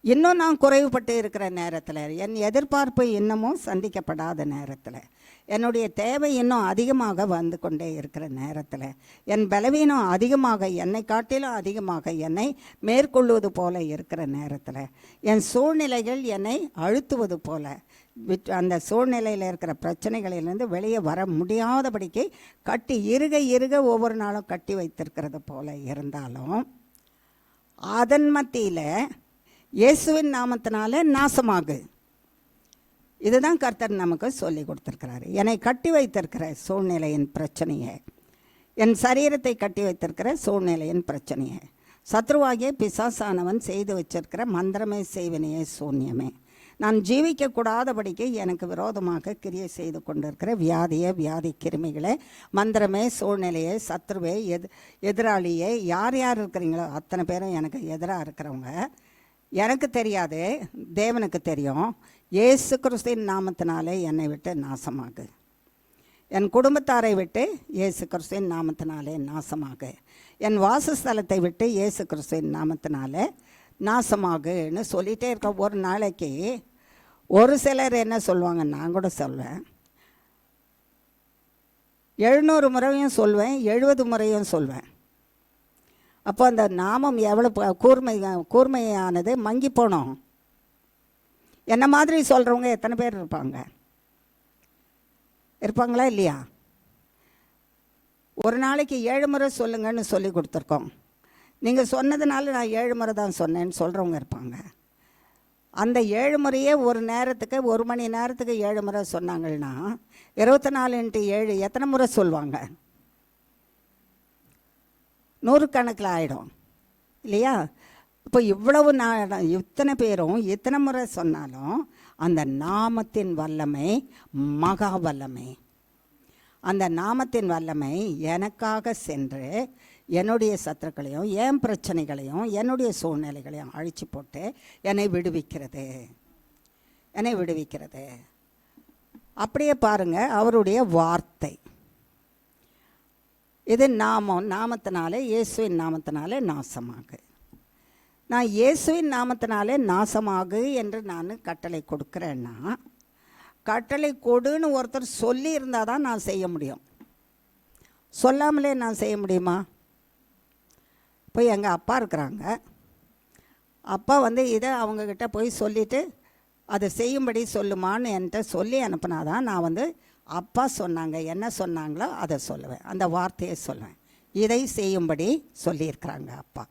இன்னும் நான் குறைவுபட்டு இருக்கிற நேரத்தில், என் எதிர்பார்ப்பு இன்னமும் சந்திக்கப்படாத நேரத்தில், என்னுடைய தேவை இன்னும் அதிகமாக வந்து கொண்டே இருக்கிற நேரத்தில், என் பலவீனம் அதிகமாக, என்னை காட்டிலும் அதிகமாக என்னை மேற்கொள்வது போல இருக்கிற நேரத்தில், என் சூழ்நிலைகள் என்னை அழுத்துவது போல, அந்த சூழ்நிலையில் இருக்கிற பிரச்சனைகளிலிருந்து வெளியே வர முடியாதபடிக்கு கட்டி இறுக ஒவ்வொரு நாளும் கட்டி வைத்திருக்கிறது போல இருந்தாலும், அதன் மத்தியில் இயேசுவின் நாமத்தினால நாசமாகு. இதுதான் கர்த்தர் நமக்கு சொல்லி கொடுத்துருக்கிறாரு. என்னை கட்டி வைத்திருக்கிற சூழ்நிலையின் பிரச்சனையை, என் சரீரத்தை கட்டி வைத்திருக்கிற சூழ்நிலையின் பிரச்சனையை, சத்ருவாகிய பிசாசானவன் செய்து வச்சிருக்கிற மந்திரமே செய்வனையே சூன்யமே, நான் ஜீவிக்கக்கூடாதபடிக்கு எனக்கு விரோதமாக கிரியை செய்து கொண்டிருக்கிற வியாதி கிருமிகளை, மந்திரமே சூழ்நிலையே, சத்ருவே, எதிராளியே, யார் யார் இருக்கிறீங்களோ அத்தனை பேரும் எனக்கு எதிராக இருக்கிறவங்க, எனக்கு தெரியாது, தேவனுக்கு தெரியும். இயேசு கிறிஸ்துவின் நாமத்தினாலே என்னை விட்டு நாசமாகு, என் குடும்பத்தாரை விட்டு இயேசு கிறிஸ்துவின் நாமத்தினாலே நாசமாகு, என் வாசஸ்தலத்தை விட்டு இயேசு கிறிஸ்துவின் நாமத்தினாலே நாசமாகுன்னு சொல்லிகிட்டே இருக்க. ஒரு நாளைக்கு ஒரு சிலர் என்ன சொல்லுவாங்க, நான் கூட சொல்வேன், 700 முறையும் சொல்வேன், 70 முறையும் சொல்வேன். அப்போ அந்த நாமம் எவ்வளோ கூர்மையானது மங்கி போனோம். என்ன மாதிரி சொல்கிறவங்க எத்தனை பேர் இருப்பாங்களா இல்லையா? ஒரு நாளைக்கு 7 முறை சொல்லுங்கன்னு சொல்லி கொடுத்துருக்கோம். நீங்கள் சொன்னதுனால நான் 7 முறை தான் சொன்னேன்னு சொல்கிறவங்க இருப்பாங்க. அந்த 7 முறையே ஒரு நேரத்துக்கு, ஒரு மணி நேரத்துக்கு 7 முறை சொன்னாங்கன்னா 24x7 எத்தனை முறை சொல்லுவாங்க? 100 கணக்கில் ஆகிடும் இல்லையா? இப்போ இவ்வளவு இத்தனை பேரும் இத்தனை முறை சொன்னாலும் அந்த நாமத்தின் வல்லமை மகா வல்லமை. அந்த நாமத்தின் வல்லமை எனக்காக சென்று என்னுடைய சத்துருக்களையும் என் பிரச்சனைகளையும் என்னுடைய சூழ்நிலைகளையும் அழிச்சு போட்டு என்னை விடுவிக்கிறது. அப்படியே பாருங்கள், அவருடைய வார்த்தை இது நாமத்தினாலே, இயேசுவின் நாமத்தினாலே நாசமாகு. நான் இயேசுவின் நாமத்தினாலே நாசமாகு என்று நான் கட்டளை கொடுக்குறேன்னா, கட்டளை கொடுன்னு ஒருத்தர் சொல்லி இருந்தால் தான் நான் செய்ய முடியும். சொல்லாமலே நான் செய்ய முடியுமா? இப்போ எங்கள் அப்பா இருக்கிறாங்க, அப்பா இதை அவங்கக்கிட்ட போய் சொல்லிவிட்டு அதை செய்யும்படி சொல்லுமான்னு என்கிட்ட சொல்லி அனுப்புனாதான் நான் அப்பா சொன்னாங்க, என்ன சொன்னாங்களோ அதை சொல்லுவேன், அந்த வார்த்தையை சொல்லுவேன். இதை செய்யும்படி சொல்லியிருக்கிறாங்க அப்பா.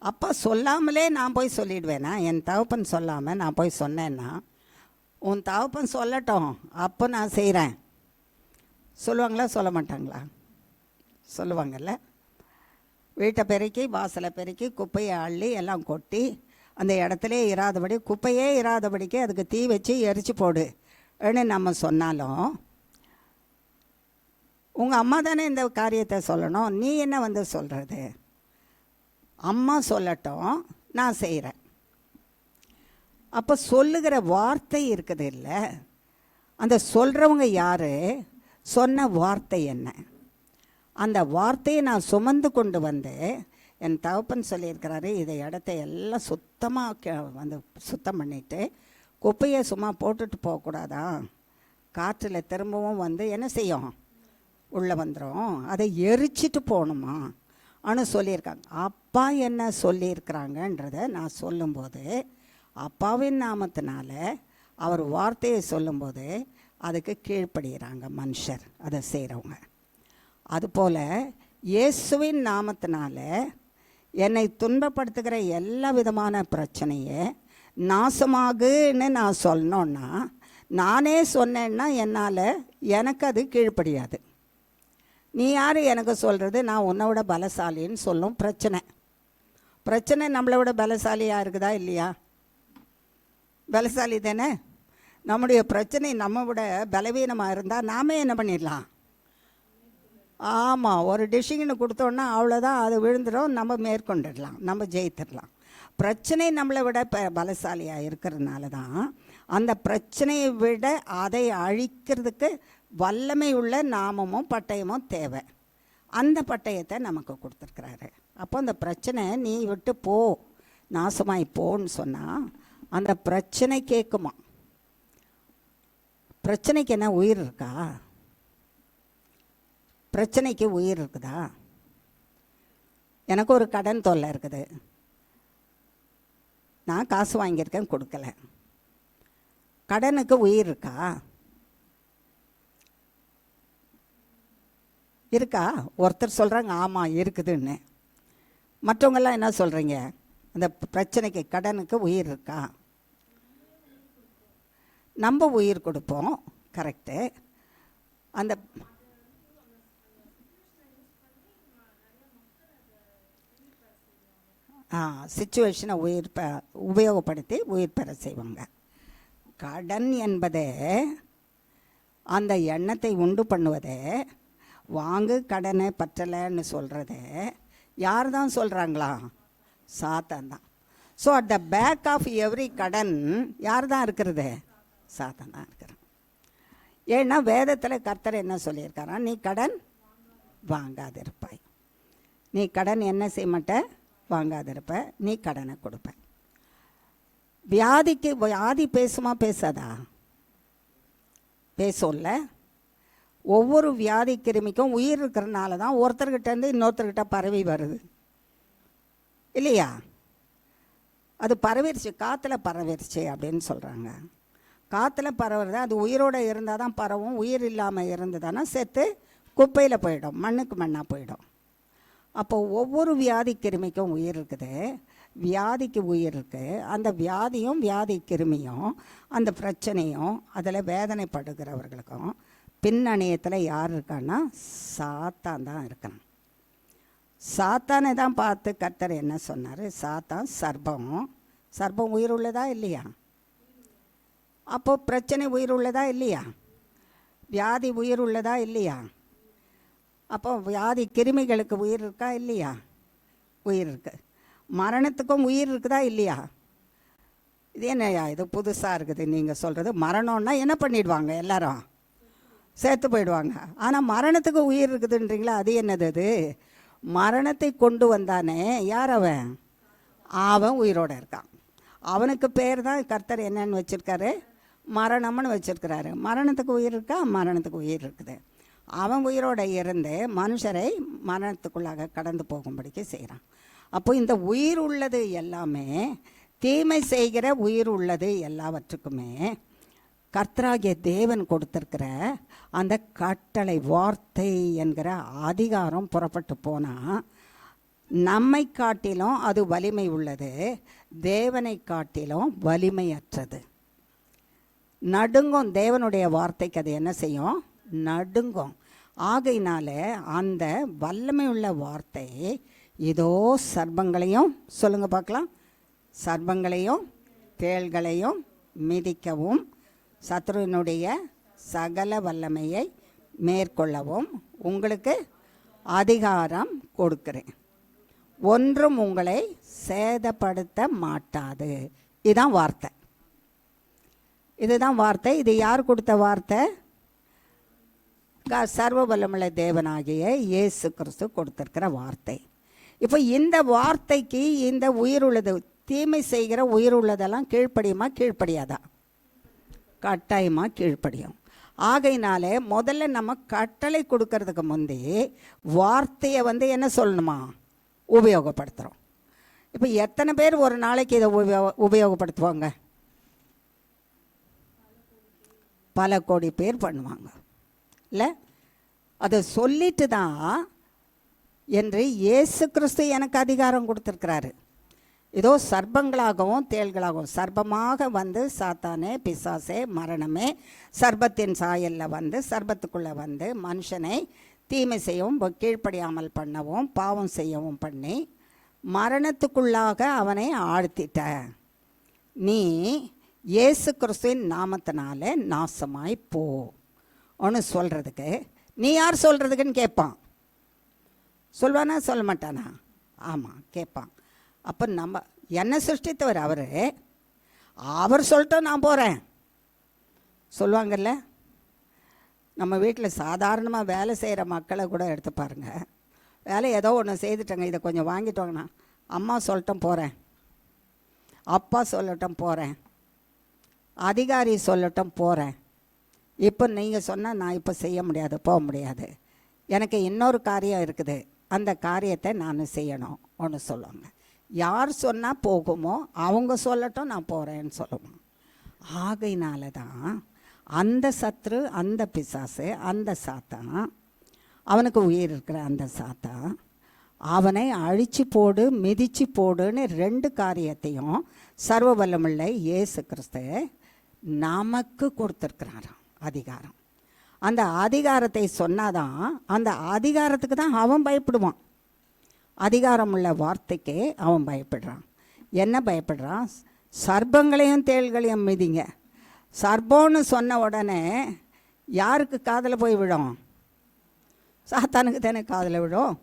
அப்பா சொல்லாமலே நான் போய் சொல்லிடுவேனா? என் தகப்பன் சொல்லாமல் நான் போய் சொன்னேன்னா, உன் தகப்பன் சொல்லட்டும் அப்போ நான் செய்கிறேன் சொல்லுவாங்களா சொல்ல மாட்டாங்களா? சொல்லுவாங்கல்ல. வீட்டை பெருக்கி, வாசலை பெருக்கி, குப்பையை அள்ளி எல்லாம் கொட்டி அந்த இடத்துல இராதபடி, குப்பையே இராதபடிக்கு அதுக்கு தீ வச்சு எரிச்சு போடு நம்ம சொன்னாலும், உங்கள் அம்மா தானே இந்த காரியத்தை சொல்லணும், நீ என்ன சொல்கிறது? அம்மா சொல்லட்டும், நான் செய்கிறேன். அப்போ சொல்லுகிற வார்த்தை இருக்குது இல்லை, அந்த சொல்கிறவங்க யார், சொன்ன வார்த்தை என்ன, அந்த வார்த்தையை நான் சுமந்து கொண்டு என் தகப்பன் சொல்லியிருக்கிறாரு, இதை இடத்த எல்லாம் சுத்தமாக சுத்தம் பண்ணிவிட்டு குப்பையை சும்மா போட்டுட்டு போகக்கூடாதா, காற்றில் திரும்பவும் என்ன செய்யும், உள்ளே வந்துடும், அதை எரிச்சிட்டு போகணுமா அனு சொல்லியிருக்காங்க. அப்பா என்ன சொல்லியிருக்கிறாங்கன்றதை நான் சொல்லும்போது, அப்பாவின் நாமத்தினால அவர் வார்த்தையை சொல்லும்போது அதுக்கு கீழ்ப்படுகிறாங்க மனுஷர், அதை செய்கிறவங்க. அதுபோல் இயேசுவின் நாமத்தினால என்னை துன்பப்படுத்துகிற எல்லா விதமான பிரச்சனையை நாசமாகுன்னு நான் சொன்னோன்னா, நானே சொன்னேன்னா எனக்கு அது கீழ்ப்படியாது. நீ யார் எனக்கு சொல்கிறது, நான் உன்னை விட பலசாலின்னு சொல்லும் பிரச்சனை நம்மளை விட பலசாலியாக இருக்குதா இல்லையா? பலசாலி தானே. நம்முடைய பிரச்சனை நம்ம விட பலவீனமாக இருந்தால் நாமே என்ன பண்ணிடலாம்? ஆமாம், ஒரு டிஷ்ஷிங்னு கொடுத்தோன்னா அவ்வளோதான், அது விழுந்துடும், நம்ம மேற்கொண்டுடலாம், நம்ம ஜெயித்திடலாம். பிரச்சனை நம்மளை விட பலசாலியாக இருக்கிறதுனால தான் அந்த பிரச்சனையை விட அதை அழிக்கிறதுக்கு வல்லமை உள்ள நாமமும் பட்டயமும் தேவை. அந்த பட்டயத்தை நமக்கு கொடுத்துருக்குறாரு. அப்போ அந்த பிரச்சனை நீ விட்டு போ, நாசமாய் போன்னு சொன்னால் அந்த பிரச்சனை கேட்குமா? பிரச்சனைக்கு என்ன உயிர் இருக்கா? பிரச்சனைக்கு உயிர் இருக்குதா? எனக்கு ஒரு கடன் தொல்லை இருக்குது, நான் காசு வாங்கியிருக்கேன், கொடுக்கல. கடனுக்கு உயிர் இருக்கா? இருக்கா? ஒருத்தர் சொல்கிறாங்க ஆமாம் இருக்குதுன்னு, மற்றவங்கெல்லாம் என்ன சொல்கிறீங்க? அந்த பிரச்சனைக்கு கடனுக்கு உயிர் இருக்கா? நம்ம உயிர் கொடுப்போம், கரெக்டு. அந்த சிச்சுவேஷனை உபயோகப்படுத்தி உயிர் பெற செய்வாங்க. கடன் என்பது அந்த எண்ணத்தை உண்டு பண்ணுவது, வாங்கு கடனை பற்றலைன்னு சொல்கிறது யார் தான் சொல்கிறாங்களா? சாத்தான் தான். So at the back of every கடன் யார் தான் இருக்கிறது? சாத்தான் தான் இருக்கிறான். ஏன்னா வேதத்தில் கர்த்தர் என்ன சொல்லியிருக்காரா? நீ கடன் வாங்காதிருப்பாய். நீ கடன் என்ன செய்ய மாட்ட? வாங்காதிருப்ப. நீ கடனை கொடுப்ப. வியாதி பேசுமா பேசாதா? பேசும்ல. ஒவ்வொரு வியாதி கிருமிக்கும் உயிர் இருக்கிறனால தான் ஒருத்தர்கிட்டேருந்து இன்னொருத்தர்கிட்ட பரவி வருது இல்லையா? அது பரவிடுச்சு, காற்றுல பரவிடுச்சு அப்படின்னு சொல்கிறாங்க. காற்றுல பரவுறது அது உயிரோடு இருந்தால் தான் பரவும். உயிர் இல்லாமல் இருந்ததுன்னா செத்து குப்பையில் போயிடும், மண்ணுக்கு மண்ணாக போயிடும். அப்போ ஒவ்வொரு வியாதி கிருமிக்கும் உயிர் இருக்குது, வியாதிக்கு உயிர் இருக்குது. அந்த வியாதியும் வியாதி கிருமியும் அந்த பிரச்சனையும் அதில் வேதனைப்படுகிறவர்களுக்கும் பின்னணியத்தில் யார் இருக்கான்னா சாத்தான் தான் இருக்கான். சாத்தானை தான் பார்த்து கர்த்தர் என்ன சொன்னார்? சாத்தான் சர்ப்பம் உயிர் உள்ளதா இல்லையா? அப்போ பிரச்சனை உயிர் உள்ளதா இல்லையா? வியாதி உயிர் உள்ளதா இல்லையா? அப்போ வியாதி கிருமிகளுக்கு உயிர் இருக்கா இல்லையா? உயிர் இருக்குது. மரணத்துக்கும் உயிர் இருக்குதா இல்லையா? இது என்னையா இது புதுசாக இருக்குது நீங்கள் சொல்கிறது? மரணம்னா என்ன பண்ணிடுவாங்க? எல்லாரும் சேர்த்து போயிடுவாங்க. ஆனால் மரணத்துக்கு உயிர் இருக்குதுன்றீங்களா? அது என்னது? அது மரணத்தை கொண்டு வந்தானே யார் அவன்? அவன் உயிரோடு இருக்கான். அவனுக்கு பேர் தான் கர்த்தர் என்னன்னு வச்சுருக்காரு? மரணம்னு வச்சுருக்கிறாரு. மரணத்துக்கு உயிர் இருக்கா? மரணத்துக்கு உயிர் இருக்குது. அவன் உயிரோடு இருந்து மனுஷரை மரணத்துக்குள்ளாக கடந்து போகும்படிக்கு செய்கிறான். அப்போ இந்த உயிர் உள்ளது எல்லாமே, தீமை செய்கிற உயிர் உள்ளது எல்லாவற்றுக்குமே கர்த்தராகிய தேவன் கொடுத்திருக்கிற அந்த கட்டளை வார்த்தை என்கிற அதிகாரம் புறப்பட்டு போனால் நம்மை காட்டிலும் அது வலிமை உள்ளது, தேவனை காட்டிலும் வலிமையற்றது. நடுங்கும். தேவனுடைய வார்த்தைக்கு அது என்ன செய்யும்? நடுங்கும். ஆகையினால அந்த வல்லமை உள்ள வார்த்தை இதோ சர்ப்பங்களையும், சொல்லுங்க பார்க்கலாம், சர்ப்பங்களையும் தேள்களையும் மிதிக்கவும் சத்ருவினுடைய சகல வல்லமையை மேற்கொள்ளவும் உங்களுக்கு அதிகாரம் கொடுக்கிறேன், ஒன்றும் உங்களை சேதப்படுத்த மாட்டாது. இதுதான் வார்த்தை. இதுதான் வார்த்தை. இது யார் கொடுத்த வார்த்தை? சர்வ வல்லமுள்ள தேவனாகிய இயேசு கிறிஸ்து கொடுத்திருக்கிற வார்த்தை. இப்போ இந்த வார்த்தைக்கு இந்த உயிர் உள்ளது, தீமை செய்கிற உயிர் உள்ளதெல்லாம் கீழ்ப்படியுமா? கீழ்ப்படியாதா? கட்டாயமாக கீழ்ப்படியும். ஆகையினாலே முதல்ல நம்ம கட்டளை கொடுக்கறதுக்கு முந்தி வார்த்தையை என்ன சொல்லணுமா? உபயோகப்படுத்துகிறோம். இப்போ எத்தனை பேர் ஒரு நாளைக்கு இதை உபயோகப்படுத்துவாங்க? பல கோடி பேர் பண்ணுவாங்க இல்லை? அதை சொல்லிட்டு தான் என்று இயேசு கிறிஸ்து எனக்கு அதிகாரம் கொடுத்துருக்கிறாரு. இதோ சர்ப்பங்களாகவும் தேள்களாகவும், சர்ப்பமாக சாத்தானே, பிசாசே, மரணமே சர்ப்பத்தின் சாயலில் சர்ப்பத்துக்குள்ளே மனுஷனை தீமை செய்யவும் கீழ்ப்படியாமல் பண்ணவும் பாவம் செய்யவும் பண்ணி மரணத்துக்குள்ளாக அவனை ஆழ்த்திட்ட. நீ இயேசு கிறிஸ்துவின் நாமத்தினால நாசமாய் போ ஒன்று சொல்கிறதுக்கு நீ யார் சொல்கிறதுக்குன்னு கேட்பான். சொல்வானா? சொல்ல மாட்டானா? ஆமாம், கேட்பான். அப்போ நம்ம என்ன சிருஷ்டித்தவர் அவர் சொல்லிட்டோம் நான் போகிறேன் சொல்லுவாங்கல்ல. நம்ம வீட்டில் சாதாரணமாக வேலை செய்கிற மக்களை கூட எடுத்து பாருங்கள். வேலை ஏதோ ஒன்று செய்துட்டாங்க, இதை கொஞ்சம் வாங்கிட்டோங்கண்ணா, அம்மா சொல்லட்டும் போகிறேன், அப்பா சொல்லட்டும் போகிறேன், அதிகாரி சொல்லட்டும் போகிறேன். இப்போ நீங்கள் சொன்னால் நான் இப்போ செய்ய முடியாது, போக முடியாது, எனக்கு இன்னொரு காரியம் இருக்குது, அந்த காரியத்தை நான் செய்யணும் ஒன்று சொல்லுவாங்க. யார் சொன்னால் போகுமோ அவங்க சொல்லட்டும் நான் போகிறேன்னு சொல்லுவோம். ஆகையினால தான் அந்த சத்ரு, அந்த பிசாசு, அந்த சாத்தான், அவனுக்கு உயிர் இருக்கிற அந்த சாத்தான் அவனை அழிச்சு போடு மிதிச்சு போடுன்னு ரெண்டு காரியத்தையும் சர்வ வல்லமுள்ள இயேசு கிறிஸ்து நமக்கு கொடுத்துருக்கிறாராம் அதிகாரம். அந்த அதிகாரத்தை சொன்னாதான் அந்த அதிகாரத்துக்கு தான் அவன் பயப்படுவான். அதிகாரம் உள்ள வார்த்தைக்கு அவன் பயப்படுறான். என்ன பயப்படுறான்? சர்ப்பங்களையும் தேள்களையும் மிதிங்க. சர்ப்பம்னு சொன்ன உடனே யாருக்கு காதில் போய் விடும்? சாத்தானுக்கு தானே காதில் விடும்.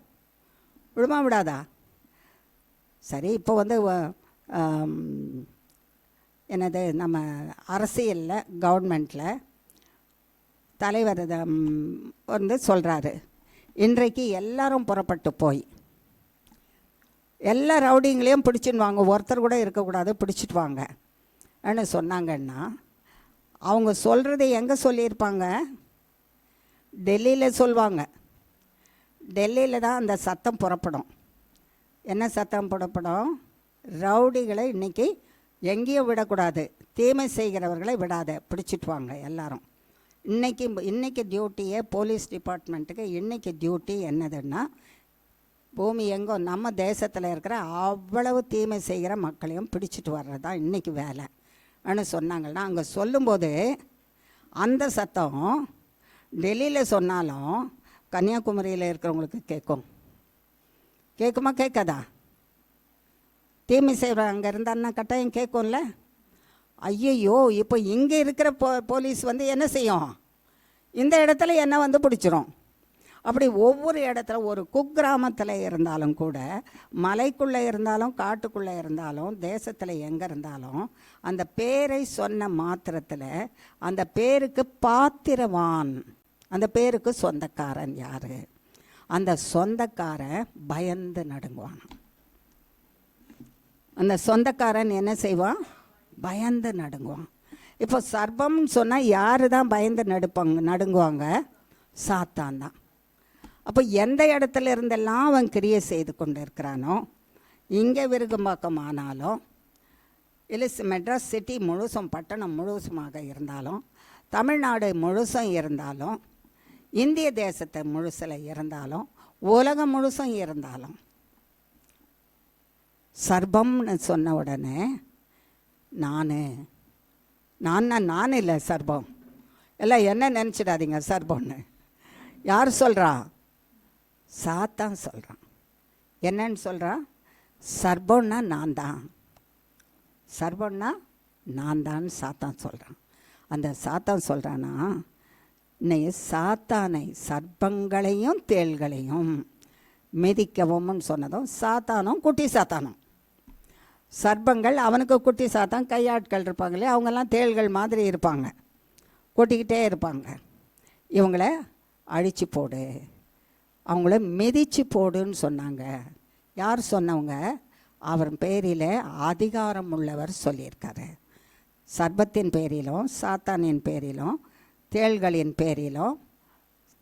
விடுமா விடாதா? சரி, இப்போ வந்து என்னது நம்ம அரசியலில் கவர்மெண்ட்டில் தலைவர் வந்து சொல்கிறாரு, இன்றைக்கு எல்லாரும் புறப்பட்டு போய் எல்லா ரவுடிங்களையும் பிடிச்சின்னு வாங்க, ஒருத்தர் கூட இருக்கக்கூடாது, பிடிச்சிட்டு வாங்க ன்னு சொன்னாங்கன்னா, அவங்க சொல்கிறத எங்கே சொல்லியிருப்பாங்க? டெல்லியில் சொல்லுவாங்க. டெல்லியில் தான் அந்த சத்தம் புறப்படும். என்ன சத்தம் புறப்படும்? ரவுடிகளை இன்றைக்கி எங்கேயும் விடக்கூடாது, தீமை செய்கிறவர்களை விடாத, பிடிச்சிட்டு வாங்க எல்லாரும். இன்றைக்கி டியூட்டியே போலீஸ் டிபார்ட்மெண்ட்டுக்கு இன்றைக்கி டியூட்டி என்னதுன்னா, பூமி எங்கோ நம்ம தேசத்தில் இருக்கிற அவ்வளவு தீமை செய்கிற மக்களையும் பிடிச்சிட்டு வர்றது தான் இன்றைக்கி வேலைன்னு சொன்னாங்கன்னா, அங்கே சொல்லும்போது அந்த சத்தம் டெல்லியில் சொன்னாலும் கன்னியாகுமரியில் இருக்கிறவங்களுக்கு கேட்கும். கேட்குமா? கேட்காதா? தீமை செய்கிற அங்கே இருந்தான்னா கட்டாயம் கேட்கும்ல. ஐயையோ, இப்போ இங்கே இருக்கிற போலீஸ் வந்து என்ன செய்யும்? இந்த இடத்துல என்ன வந்து பிடிச்சிரும். அப்படி ஒவ்வொரு இடத்துல, ஒரு குக்கிராமத்தில் இருந்தாலும் கூட, மலைக்குள்ளே இருந்தாலும் காட்டுக்குள்ளே இருந்தாலும், தேசத்தில் எங்கே இருந்தாலும், அந்த பேரை சொன்ன மாத்திரத்தில் அந்த பேருக்கு பாத்திரவான், அந்த பேருக்கு சொந்தக்காரன் யார்? அந்த சொந்தக்காரன் பயந்து நடுங்குவான். அந்த சொந்தக்காரன் என்ன செய்வான்? பயந்து நடுங்குவான். இப்போ சர்ப்பம்னு சொன்னால் யார் தான் பயந்து நடுங்குவாங்க? சாத்தான் தான். அப்போ எந்த இடத்துல இருந்தெல்லாம் அவன் கிரியை செய்து கொண்டு இருக்கிறானோ, இங்கே விருகம்பாக்கம் ஆனாலும், இல்லை மெட்ராஸ் சிட்டி முழுசும், பட்டணம் முழுசுமாக இருந்தாலும், தமிழ்நாடு முழுசும் இருந்தாலும், இந்திய தேசத்தை முழுசில் இருந்தாலும், உலகம் முழுசும் இருந்தாலும், சர்ப்பம்னு சொன்ன உடனே நான் இல்லை சர்ப்பம் எல்லாம் என்ன நினச்சிடாதீங்க. சர்ப்பம்னு யார் சொல்கிறா? சாத்தான் சொல்கிறான். என்னன்னு சொல்கிறான்? சர்ப்பம்னா நான் தான், சர்ப்பம்னா நான் தான் சாத்தான் சொல்கிறான். அந்த சாத்தான் சொல்கிறான்னா, இன்னைக்கு சாத்தானை, சர்ப்பங்களையும் தேள்களையும் மிதிக்கவும்னு சொன்னதும் சாத்தானும் குட்டி சாத்தானும். சர்ப்பங்கள் அவனுக்கு குட்டி சாத்தான் கையாட்கள் இருப்பாங்களே, அவங்கெல்லாம் தேள்கள் மாதிரி இருப்பாங்க, கொட்டிக்கிட்டே இருப்பாங்க. இவங்கள அழிச்சு போடு, அவங்கள மிதிச்சு போடுன்னு சொன்னாங்க. யார் சொன்னவங்க? அவர் பேரில் அதிகாரம் உள்ளவர் சொல்லியிருக்காரு. சர்ப்பத்தின் பேரிலும், சாத்தானின் பேரிலும், தேள்களின் பேரிலும்,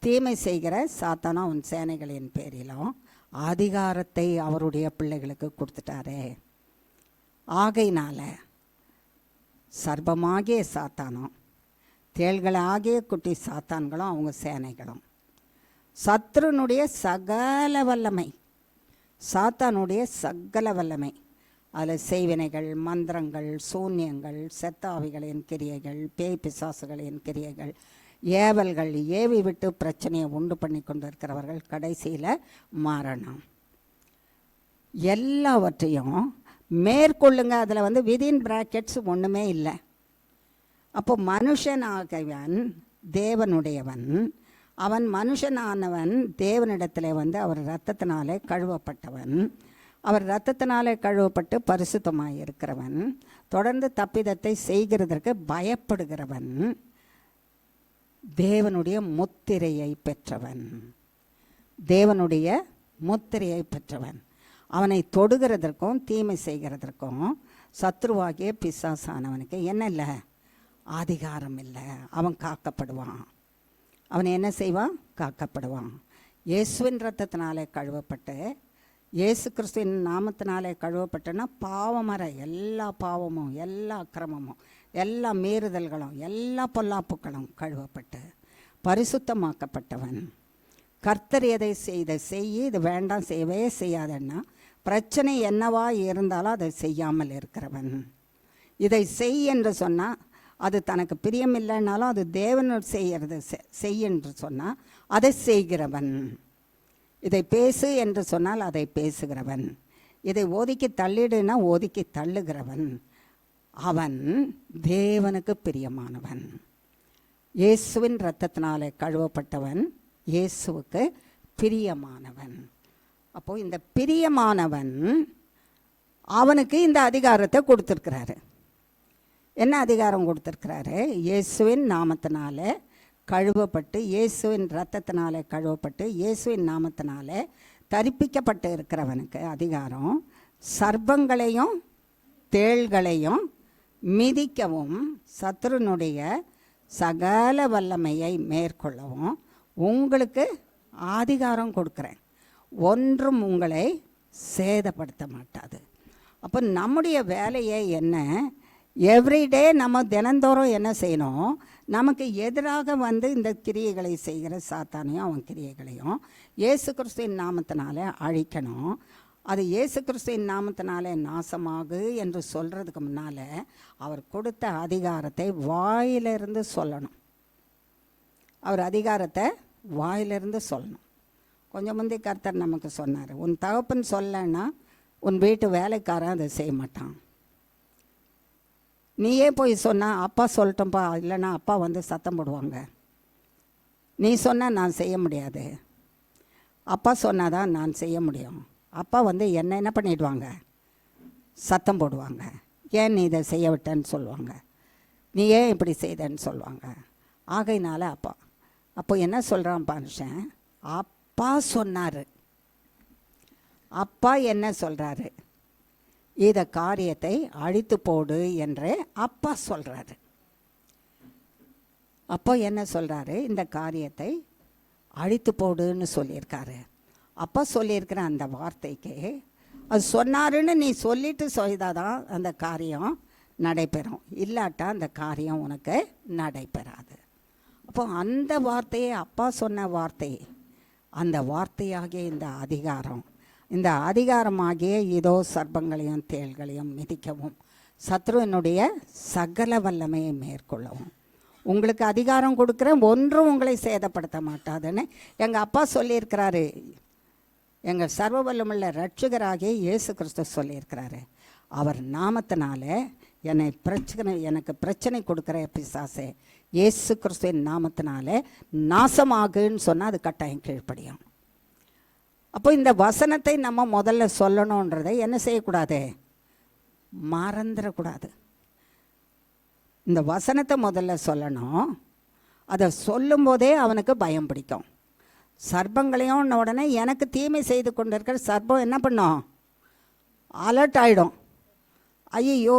தீமை செய்கிற சாத்தானும் அவன் சேனைகளின் பேரிலும் அதிகாரத்தை அவருடைய பிள்ளைகளுக்கு கொடுத்துட்டாரே. ஆகையினால சர்ப்பமாகிய சாத்தானும் தேள்களாகிய குட்டி சாத்தான்களும் அவங்க சேனைகளும், சத்ருனுடைய சகல வல்லமை, சாத்தானுடைய சகல வல்லமை, அதில் செய்வினைகள், மந்திரங்கள், சூன்யங்கள், செத்தாவிகளின் கிரியைகள், பேய் பிசாசுகளின் கிரியைகள், ஏவல்கள், ஏவி விட்டு பிரச்சனையை உண்டு பண்ணி கொண்டு இருக்கிறவர்கள் கடைசியில் மரணம், எல்லாவற்றையும் மேற்கொள்ளுங்க. அதில் வந்து விதின் பிராக்கெட்ஸ் ஒன்றுமே இல்லை. அப்போ மனுஷனாகவன் தேவனுடையவன், அவன் மனுஷனானவன் தேவனிடத்தில் வந்து அவர் இரத்தத்தினாலே கழுவப்பட்டவன், அவர் இரத்தத்தினாலே கழுவப்பட்டு பரிசுத்தமாக இருக்கிறவன், தொடர்ந்து தப்பிதத்தை செய்கிறதற்கு பயப்படுகிறவன், தேவனுடைய முத்திரையை பெற்றவன், தேவனுடைய முத்திரையை பெற்றவன். அவனை தொடுகிறதற்கும் தீமை செய்கிறதற்கும் சத்ருவாகிய பிசாசானவனுக்கு என்ன இல்லை? அதிகாரம் இல்லை. அவன் காக்கப்படுவான். அவன் என்ன செய்வான்? காக்கப்படுவான். இயேசுவின் இரத்தத்தினாலே கழுவப்பட்டு, இயேசு கிறிஸ்துவின் நாமத்தினாலே கழுவப்பட்டனா பாவமர எல்லா பாவமும், எல்லா அக்கிரமமும், எல்லா மீறுதல்களும், எல்லா பொல்லாப்புக்களும் கழுவப்பட்டு பரிசுத்தமாக்கப்பட்டவன். கர்த்தர் எதை செய்ய இது வேண்டாம், செய்யவே செய்யாதன்னா, பிரச்சனை என்னவா இருந்தாலும் அதை செய்யாமல் இருக்கிறவன். இதை செய் என்று சொன்னால் அது தனக்கு பிரியம் இல்லைன்னாலும் அது தேவன் செய்கிறது செய்யென்று சொன்னால் அதை செய்கிறவன். இதை பேசு என்று சொன்னால் அதை பேசுகிறவன். இதை ஒதுக்கி தள்ளிடுனா ஒதுக்கி தள்ளுகிறவன். அவன் தேவனுக்கு பிரியமானவன். இயேசுவின் இரத்தத்தினாலே கழுவப்பட்டவன் இயேசுவுக்கு பிரியமானவன். அப்போது இந்த பிரியமானவன் அவனுக்கு இந்த அதிகாரத்தை கொடுத்துருக்கிறாரு. என்ன அதிகாரம் கொடுத்துருக்கிறாரு? இயேசுவின் நாமத்தினாலே கழுவப்பட்டு, இயேசுவின் இரத்தத்தினாலே கழுவப்பட்டு, இயேசுவின் நாமத்தினாலே தரிப்பிக்கப்பட்டு இருக்கிறவனுக்கு அதிகாரம் சர்ப்பங்களையும் தேள்களையும் மிதிக்கவும் சத்துருனுடைய சகல வல்லமையை மேற்கொள்ளவும் உங்களுக்கு அதிகாரம் கொடுக்குறேன். ஒன்றும் உங்களை சேதப்படுத்த மாட்டாது. அப்போ நம்முடைய வேலையே என்ன? எவ்ரிடே நம்ம தினந்தோறும் என்ன செய்யணும்? நமக்கு எதிராக இந்த கிரியைகளை செய்கிற சாத்தானையும் அவன் கிரியைகளையும் இயேசு கிறிஸ்துவின் நாமத்தினாலே அழிக்கணும். அது இயேசு கிறிஸ்துவின் நாமத்தினாலே நாசமாகு என்று சொல்கிறதுக்கு முன்னால் அவர் கொடுத்த அதிகாரத்தை வாயிலிருந்து சொல்லணும். அவர் அதிகாரத்தை வாயிலிருந்து சொல்லணும். கொஞ்சம் முந்தி கர்த்தர் நமக்கு சொன்னார், உன் தகப்பன் சொல்லன்னா உன் வீட்டு வேலைக்காரன் அதை செய்ய மாட்டான். நீயே போய் சொன்னால் அப்பா சொல்லட்டும்ப்பா, இல்லைன்னா அப்பா சத்தம் போடுவாங்க. நீ சொன்னால் நான் செய்ய முடியாது, அப்பா சொன்னால் தான் நான் செய்ய முடியும். அப்பா என்ன பண்ணிடுவாங்க? சத்தம் போடுவாங்க. ஏன் நீ இதை செய்ய விட்டேன்னு சொல்லுவாங்க, நீ ஏன் இப்படி செய்தேன்னு சொல்லுவாங்க. ஆகையினால அப்போ என்ன சொல்கிறான் மனுஷன்? அப்பா சொன்னார். அப்பா என்ன சொல்கிறாரு? இதை காரியத்தை அழித்து போடு என்று அப்பா சொல்கிறாரு. அப்பா என்ன சொல்கிறாரு? இந்த காரியத்தை அழித்து போடுன்னு சொல்லியிருக்காரு. அப்பா சொல்லியிருக்கிற அந்த வார்த்தைக்கு அது சொன்னாருன்னு நீ சொல்லிட்டு செய்தாதான் அந்த காரியம் நடைபெறும், இல்லாட்டா அந்த காரியம் உனக்கு நடைபெறாது. அப்போ அந்த வார்த்தையே, அப்பா சொன்ன வார்த்தை, அந்த வார்த்தையாகிய இந்த அதிகாரமாகிய இதோ சர்ப்பங்களையும் தேள்களையும் மிதிக்கவும் சத்ருவினுடைய சகல வல்லமையை மேற்கொள்ளவும் உங்களுக்கு அதிகாரம் கொடுக்குறேன், ஒன்றும் உங்களை சேதப்படுத்த மாட்டாதுன்னு எங்கள் அப்பா சொல்லியிருக்கிறாரு. எங்கள் சர்வ வல்லமுள்ள ரட்சகராகிய இயேசு கிறிஸ்து சொல்லியிருக்கிறாரு. அவர் நாமத்தினால எனக்கு பிரச்சனை கொடுக்குற பிசாசே, இயேசு கிறிஸ்துவின் நாமத்தினால நாசமாகுன்னு சொன்னால் அது கட்டாயம் கீழ்ப்படியும். அப்போ இந்த வசனத்தை நம்ம முதல்ல சொல்லணுன்றதை என்ன செய்யக்கூடாது? மறந்துடக்கூடாது. இந்த வசனத்தை முதல்ல சொல்லணும். அதை சொல்லும்போதே அவனுக்கு பயம் பிடிக்கும். சர்ப்பங்களையும் உடனே எனக்கு தீமை செய்து கொண்டு இருக்கிற சர்ப்பம் என்ன பண்ணும்? அலர்ட் ஆகிடும். ஐயோ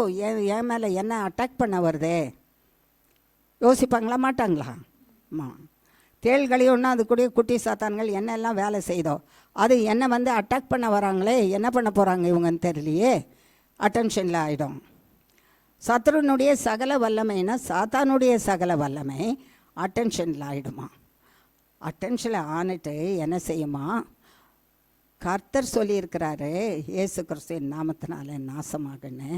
என் மேலே என்ன அட்டாக் பண்ண வருதே, யோசிப்பாங்களா மாட்டாங்களா? தேள்களையும் அது கூடிய குட்டி சாத்தான்கள் என்னெல்லாம் வேலை செய்தோ அது என்னை அட்டாக் பண்ண வராங்களே, என்ன பண்ண போகிறாங்க இவங்கன்னு தெரியலையே, அட்டென்ஷனில் ஆகிடும். சத்ருனுடைய சகல வல்லமைன்னா சாத்தானுடைய சகல வல்லமை அட்டென்ஷனில் ஆகிடுமா. அட்டென்ஷனில் ஆனிட்டு என்ன செய்யுமா? கர்த்தர் சொல்லியிருக்கிறாரு இயேசு கிறிஸ்துவின் நாமத்தினாலே நாசமாகுன்னு.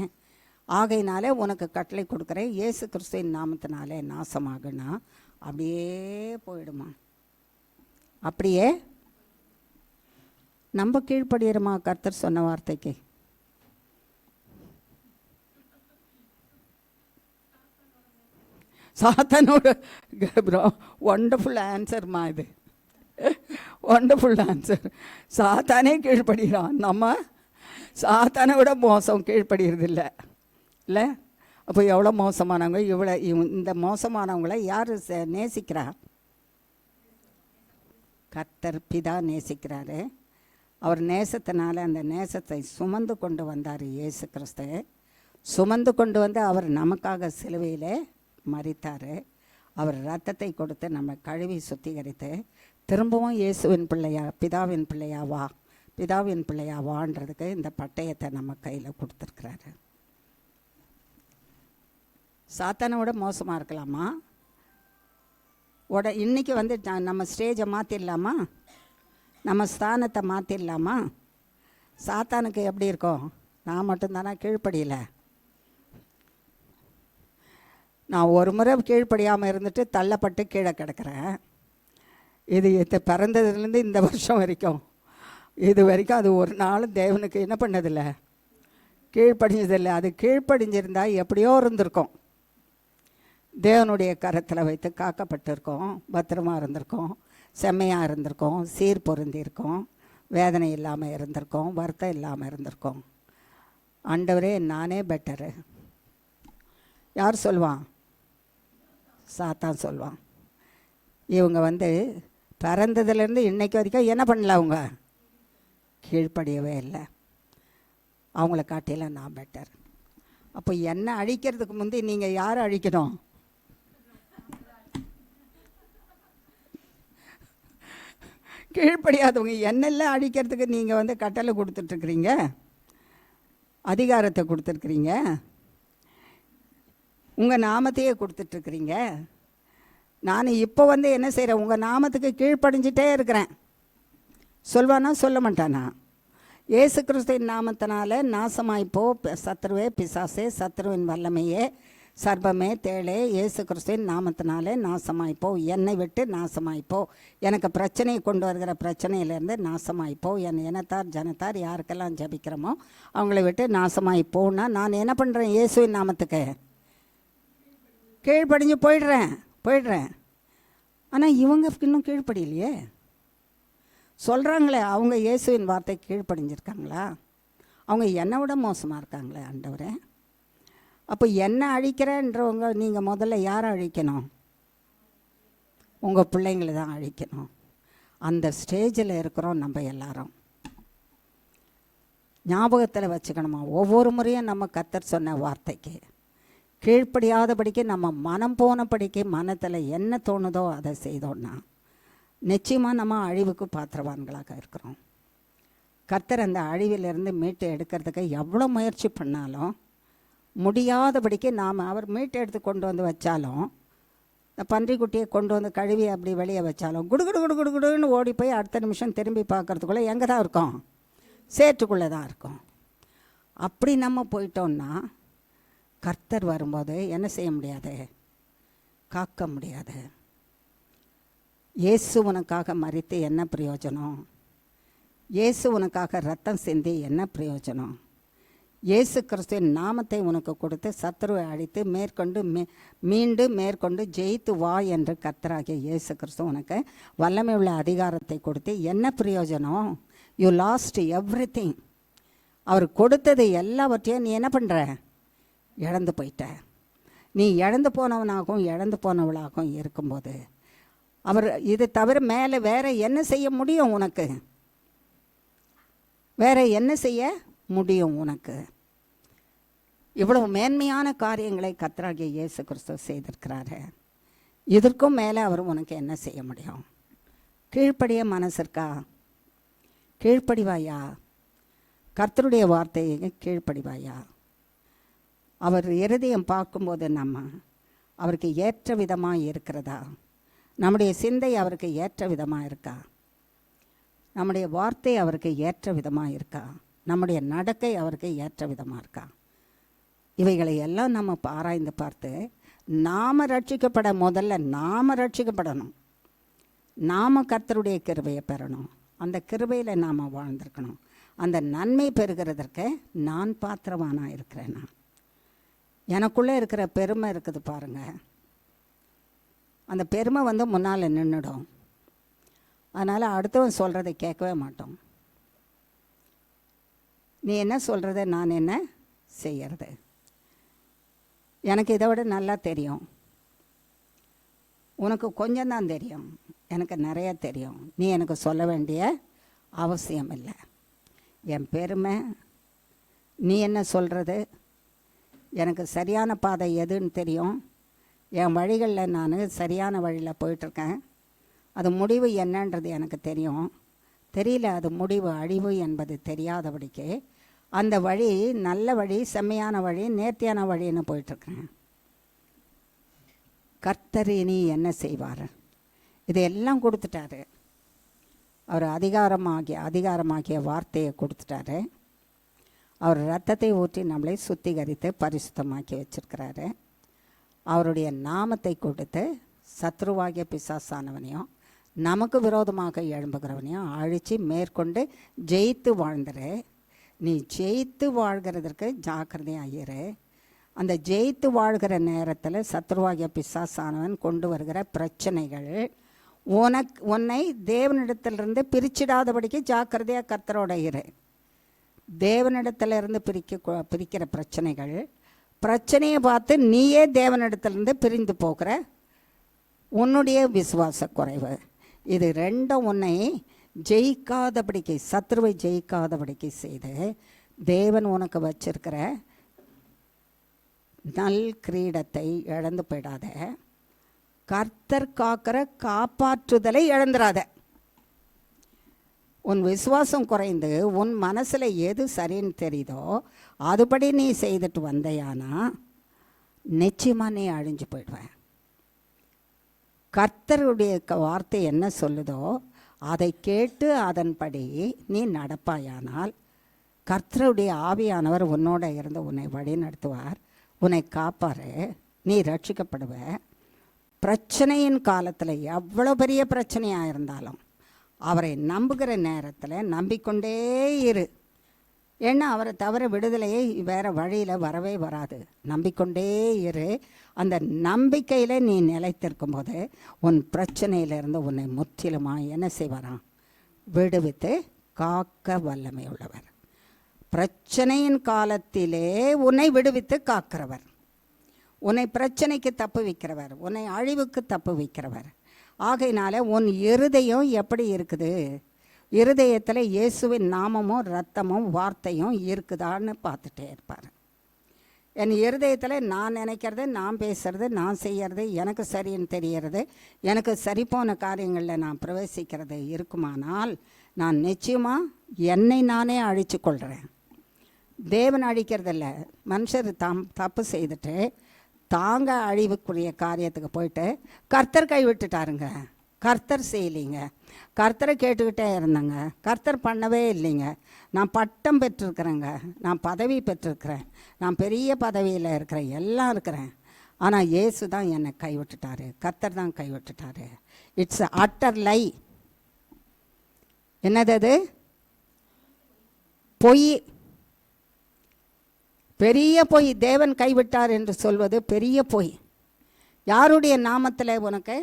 ஆகையினாலே உனக்கு கட்டளை கொடுக்குறேன், இயேசு கிறிஸ்துவின் நாமத்தினாலே நாசமாகுன்னா அப்படியே போயிடுமா. அப்படியே நம்ம கீழ்ப்படுகிறோமா கர்த்தர் சொன்ன வார்த்தைக்கு? சாத்தானோட ஒண்டர்ஃபுல் ஆன்சர்மா இது, ஒண்டர்ஃபுல் ஆன்சர். சாத்தானே கீழ்ப்படுகிறான், நம்ம சாத்தானை விட மோசம் கீழ்ப்படுகிறது இல்லை? அப்போ எவ்வளோ மோசமானவங்க! இந்த மோசமானவங்களை யார் நேசிக்கிறா? கர்த்தர் பிதா நேசிக்கிறாரு. அவர் நேசத்தினால அந்த நேசத்தை சுமந்து கொண்டு வந்தார். இயேசு கிறிஸ்து சுமந்து கொண்டு அவர் நமக்காக சிலுவையிலே மரித்தார். அவர் இரத்தத்தை கொடுத்து நம்ம கழுவி சுத்திகரித்து திரும்பவும் இயேசுவின் பிள்ளையா, பிதாவின் பிள்ளையாவான்றதுக்கு இந்த பட்டயத்தை நம்ம கையில் கொடுத்துருக்குறாரு. சாத்தானை விட மோசமாக இருக்கலாமா? இன்றைக்கி நம்ம ஸ்டேஜை மாற்றிடலாமா? நம்ம ஸ்தானத்தை மாற்றிடலாமா? சாத்தானுக்கு எப்படி இருக்கும்? நான் மட்டும்தானா கீழ்ப்படியல? நான் ஒரு முறை கீழ்ப்படியாமல் இருந்துட்டு தள்ளப்பட்டு கீழே கிடக்கிறேன். இது பிறந்ததுலேருந்து இந்த வருஷம் வரைக்கும் இது வரைக்கும் அது ஒரு நாளும் தேவனுக்கு என்ன பண்ணதில்லை, கீழ்ப்படிஞ்சதில்லை. அது கீழ்ப்படிஞ்சிருந்தால் எப்படியோ இருந்திருக்கும். தேவனுடைய கரத்தில் வைத்து காக்கப்பட்டிருக்கோம், பத்திரமாக இருந்திருக்கோம், செம்மையாக இருந்திருக்கோம், சீர் பொருந்திருக்கோம், வேதனை இல்லாமல் இருந்திருக்கோம், வருத்தம் இல்லாமல் இருந்திருக்கோம். ஆண்டவரே நானே பெட்டரு. யார் சொல்லுவான்? சாத்தான் சொல்லுவான். இவங்க பிறந்ததுலேருந்து இன்னைக்கு வரைக்கும் என்ன பண்ணல, அவங்க கீழ்ப்படியவே இல்லை. அவங்கள காட்டிலாம் நான் பெட்டர். அப்போ என்ன அழிக்கிறதுக்கு முந்தி நீங்கள் யாரை அழிக்கணும்? கீழ்ப்படியாதவங்க. என்னெல்லாம் அழிக்கிறதுக்கு நீங்கள் கட்டளை கொடுத்துட்ருக்குறீங்க, அதிகாரத்தை கொடுத்துருக்குறீங்க, உங்கள் நாமத்தையே கொடுத்துட்ருக்குறீங்க. நான் இப்போ என்ன செய்கிறேன், உங்கள் நாமத்துக்கு கீழ்ப்படிஞ்சிட்டே இருக்கிறேன். சொல்வானா சொல்ல மாட்டானா? இயேசு கிறிஸ்துவின் நாமத்தினால நாசமாய்ப்போ சத்ருவே, பிசாசே, சத்ருவின் வல்லமையே, சர்பமே, தேளே, இயேசு கிறிஸ்துவின் நாமத்தினாலே நாசமாய்ப்போ, என்னை விட்டு நாசமாய்ப்போ, எனக்கு பிரச்சனையை கொண்டு வருகிற பிரச்சனையிலேருந்து நாசமாய்ப்போ, என் இனத்தார் ஜனத்தார் யாருக்கெல்லாம் ஜபிக்கிறோமோ அவங்கள விட்டு நாசமாய்ப்போன்னா நான் என்ன பண்ணுறேன்? இயேசுவின் நாமத்துக்கு கீழ்ப்படிஞ்சு போயிடுறேன். ஆனால் இவங்க இன்னும் கீழ்ப்படியிலையே. சொல்கிறாங்களே அவங்க இயேசுவின் வார்த்தை கீழ்ப்படிஞ்சிருக்காங்களா? அவங்க என்னை விட மோசமாக இருக்காங்களே ஆண்டவரே. அப்போ என்ன அழிக்கிறேன்றவங்க நீங்கள் முதல்ல யாரை அழிக்கணும்? உங்கள் பிள்ளைங்களை தான் அழிக்கணும். அந்த ஸ்டேஜில் இருக்கிறோம் நம்ம எல்லாரும். ஞாபகத்தில் வச்சுக்கணுமா, ஒவ்வொரு முறையும் நம்ம கர்த்தர் சொன்ன வார்த்தைக்கு கீழ்ப்படியாதபடிக்கு நம்ம மனம் போனபடிக்கு மனத்தில் என்ன தோணுதோ அதை செய்தோன்னா நிச்சயமாக நம்ம அழிவுக்கு பாத்திரவான்களாக இருக்கிறோம். கர்த்தர் அந்த அழிவிலிருந்து மீட்டு எடுக்கிறதுக்கு எவ்வளோ முயற்சி பண்ணாலும் முடியாதபடிக்கு அவர் மீட்டு எடுத்து கொண்டு வந்து வச்சாலும், இந்த பன்றிக்குட்டியை கொண்டு வந்து கழுவி அப்படி வெளியே வச்சாலும் குடுகுடுன்னு ஓடி போய் அடுத்த நிமிஷம் திரும்பி பார்க்குறதுக்குள்ளே எங்கே தான் இருக்கோம்? சேற்றுக்குள்ளே தான் இருக்கோம். அப்படி நம்ம போயிட்டோன்னா கர்த்தர் வரும்போது என்ன செய்ய முடியாது? காக்க முடியாது. இயேசு உனக்காக மரித்து என்ன பிரயோஜனம்? இயேசு உனக்காக ரத்தம் சிந்தி என்ன பிரயோஜனம்? இயேசு கிறிஸ்துவின் நாமத்தை உனக்கு கொடுத்து சத்துருவை அழித்து மேற்கொண்டு ஜெயித்து வா என்று கர்த்தராகிய இயேசு கிறிஸ்து உனக்கு வல்லமை உள்ள அதிகாரத்தை கொடுத்து என்ன பிரயோஜனம்? You last everything. அவர் கொடுத்தது எல்லாவற்றையும் நீ என்ன பண்ணுற? இழந்து போயிட்ட. நீ இழந்து போனவனாகவும் இழந்து போனவளாகவும் இருக்கும்போது அவர் இது தவிர மேலே வேற என்ன செய்ய முடியும் உனக்கு? வேற என்ன செய்ய முடியும் உனக்கு? இவ்வளவு மேன்மையான காரியங்களை கர்த்தராகிய இயேசு கிறிஸ்து செய்திருக்கிறாரு. இதற்கும் மேலே அவர் உனக்கு என்ன செய்ய முடியும்? கீழ்ப்படிய மனசு இருக்கா? கீழ்ப்படிவாயா? கர்த்தருடைய வார்த்தையை கீழ்ப்படிவாயா? அவர் இருதயம் பார்க்கும்போது அவருக்கு ஏற்ற விதமாக இருக்கிறதா? நம்முடைய சிந்தை அவருக்கு ஏற்ற விதமாக இருக்கா? நம்முடைய வார்த்தை அவருக்கு ஏற்ற விதமாக இருக்கா? நம்முடைய நடக்கை அவருக்கு ஏற்ற விதமாக இருக்கா? இவைகளை எல்லாம் நம்ம ஆராய்ந்து பார்த்து நாம் ரட்சிக்கப்பட முதல்ல நாம் ரட்சிக்கப்படணும். நாம் கர்த்தருடைய கிருபையை பெறணும். அந்த கிருபையில் நாம் வாழ்ந்திருக்கணும். அந்த நன்மை பெறுகிறதற்கு நான் பாத்திரவானாக இருக்கிறேன். எனக்குள்ளே இருக்கிற பெருமை இருக்குது பாருங்கள், அந்த பெருமை முன்னால் நின்றுடும். அதனால் அடுத்தவன் சொல்கிறதை கேட்கவே மாட்டோம். நீ என்ன சொல்கிறத நான் என்ன செய்கிறது? எனக்கு இதை விட நல்லா தெரியும். உனக்கு கொஞ்சம்தான் தெரியும், எனக்கு நிறைய தெரியும். நீ எனக்கு சொல்ல வேண்டிய அவசியம் இல்லை. என் பெருமை நீ என்ன சொல்கிறது? எனக்கு சரியான பாதை எதுன்னு தெரியும். என் வழிகளில் நான் சரியான வழியில் போயிட்டுருக்கேன். அது முடிவு என்னன்றது எனக்கு தெரியும். தெரியல அது முடிவு அழிவு என்பது தெரியாதபடிக்கு அந்த வழி நல்ல வழி, செம்மையான வழி, நேர்த்தியான வழின்னு போயிட்டுருக்கேன். கர்த்தர் இனி என்ன செய்வார்? இதையெல்லாம் கொடுத்துட்டாரு. அவர் அதிகாரமாகிய வார்த்தையை கொடுத்துட்டாரு. அவர் ரத்தத்தை ஊற்றி நம்மளை சுத்திகரித்து பரிசுத்தமாக்கி வச்சிருக்கிறாரு. அவருடைய நாமத்தை கொடுத்து சத்ருவாகிய பிசாசானவனையும் நமக்கு விரோதமாக எழும்புகிறவனையும் அழித்து மேற்கொண்டு ஜெயித்து வாழ்ந்துரு. நீ ஜெயித்து வாழ்கிறதற்கு ஜாக்கிரதையாயிரு. அந்த ஜெயித்து வாழ்கிற நேரத்தில் சத்ருவாகிய பிசாசானவன் கொண்டு வருகிற பிரச்சனைகள் உன்னை தேவனிடத்திலிருந்து பிரிச்சிடாதபடிக்கு ஜாக்கிரதையாக கர்த்தரோட இரு. தேவனிடத்திலிருந்து பிரிக்கிற பிரச்சனையை பார்த்து நீயே தேவனிடத்திலிருந்து பிரிந்து போகிற உன்னுடைய விசுவாச குறைவு, இது ரெண்டும் உன்னை ஜெயிக்காதபடிக்கு, சத்ருவை ஜெயிக்காதபடிக்கு செய்து தேவன் உனக்கு வச்சிருக்கிற நல் கிரீடத்தை இழந்து போயிடாத. கர்த்தர் காக்கிற காப்பாற்றுதலை இழந்துடாத. உன் விசுவாசம் குறைந்து உன் மனசில் எது சரின்னு தெரியுதோ அதுபடி நீ செய்துட்டு வந்தையானா நிச்சயமாக நீ அழிஞ்சு போயிடுவேன். கர்த்தருடைய வார்த்தை என்ன சொல்லுதோ அதை கேட்டு அதன்படி நீ நடப்பாயானால் கர்த்தருடைய ஆவியானவர் உன்னோட இருந்து உன்னை வழி நடத்துவார், உன்னை காப்பார், நீ ரட்சிக்கப்படுவ. பிரச்சனையின் காலத்தில் எவ்வளோ பெரிய பிரச்சனையாக இருந்தாலும் அவரை நம்புகிற நேரத்தில் நம்பிக்கொண்டே இரு. ஏன்னா அவரை தவிர விடுதலையே வேறு வழியில் வரவே வராது. நம்பிக்கொண்டே இரு. அந்த நம்பிக்கையில் நீ நிலைத்திருக்கும் போது உன் பிரச்சனையிலிருந்து உன்னை முற்றிலுமாக என்ன செய்வாராம்? விடுவித்து காக்க வல்லமை உள்ளவர். பிரச்சனையின் காலத்திலே உன்னை விடுவித்து காக்கிறவர், உன்னை பிரச்சனைக்கு தப்பு வைக்கிறவர், உன்னை அழிவுக்கு தப்பு வைக்கிறவர். ஆகையினால உன் இருதயம் எப்படி இருக்குது? இருதயத்தில் இயேசுவின் நாமமும் இரத்தமும் வார்த்தையும் இருக்குதான்னு பார்த்துட்டே இருப்பார். என் இருதயத்தில் நான் நினைக்கிறது, நான் பேசுறது, நான் செய்கிறது, எனக்கு சரின்னு தெரியறது, எனக்கு சரிப்போன காரியங்களில் நான் பிரவேசிக்கிறது இருக்குமானால் நான் நிச்சயமாக என்னை நானே அழித்து கொள்கிறேன். தேவன் அழிக்கிறதில்ல. மனுஷர் தப்பு செய்துட்டு தாங்க அழிவுக்குரிய காரியத்துக்கு போயிட்டு கர்த்தர் கைவிட்டுட்டாருங்க, கர்த்தர் செய்யலிங்க, கர்த்தரை கேட்டுக்கிட்டே இருந்தாங்க, கர்த்தர் பண்ணவே இல்லைங்க. நான் பட்டம் பெற்றிருக்கிறேங்க, நான் பதவி பெற்றிருக்கிறேன், நான் பெரிய பதவியில் இருக்கிறேன், எல்லாம் இருக்கிறேன், ஆனால் இயேசு தான் என்னை கைவிட்டுட்டாரு, கர்த்தர் தான் கைவிட்டுட்டாரு. இட்ஸ் அட்டர் லை. என்னது அது? பொய், பெரிய பொய். தேவன் கைவிட்டார் என்று சொல்வது பெரிய பொய். யாருடைய நாமத்தில் உனக்கு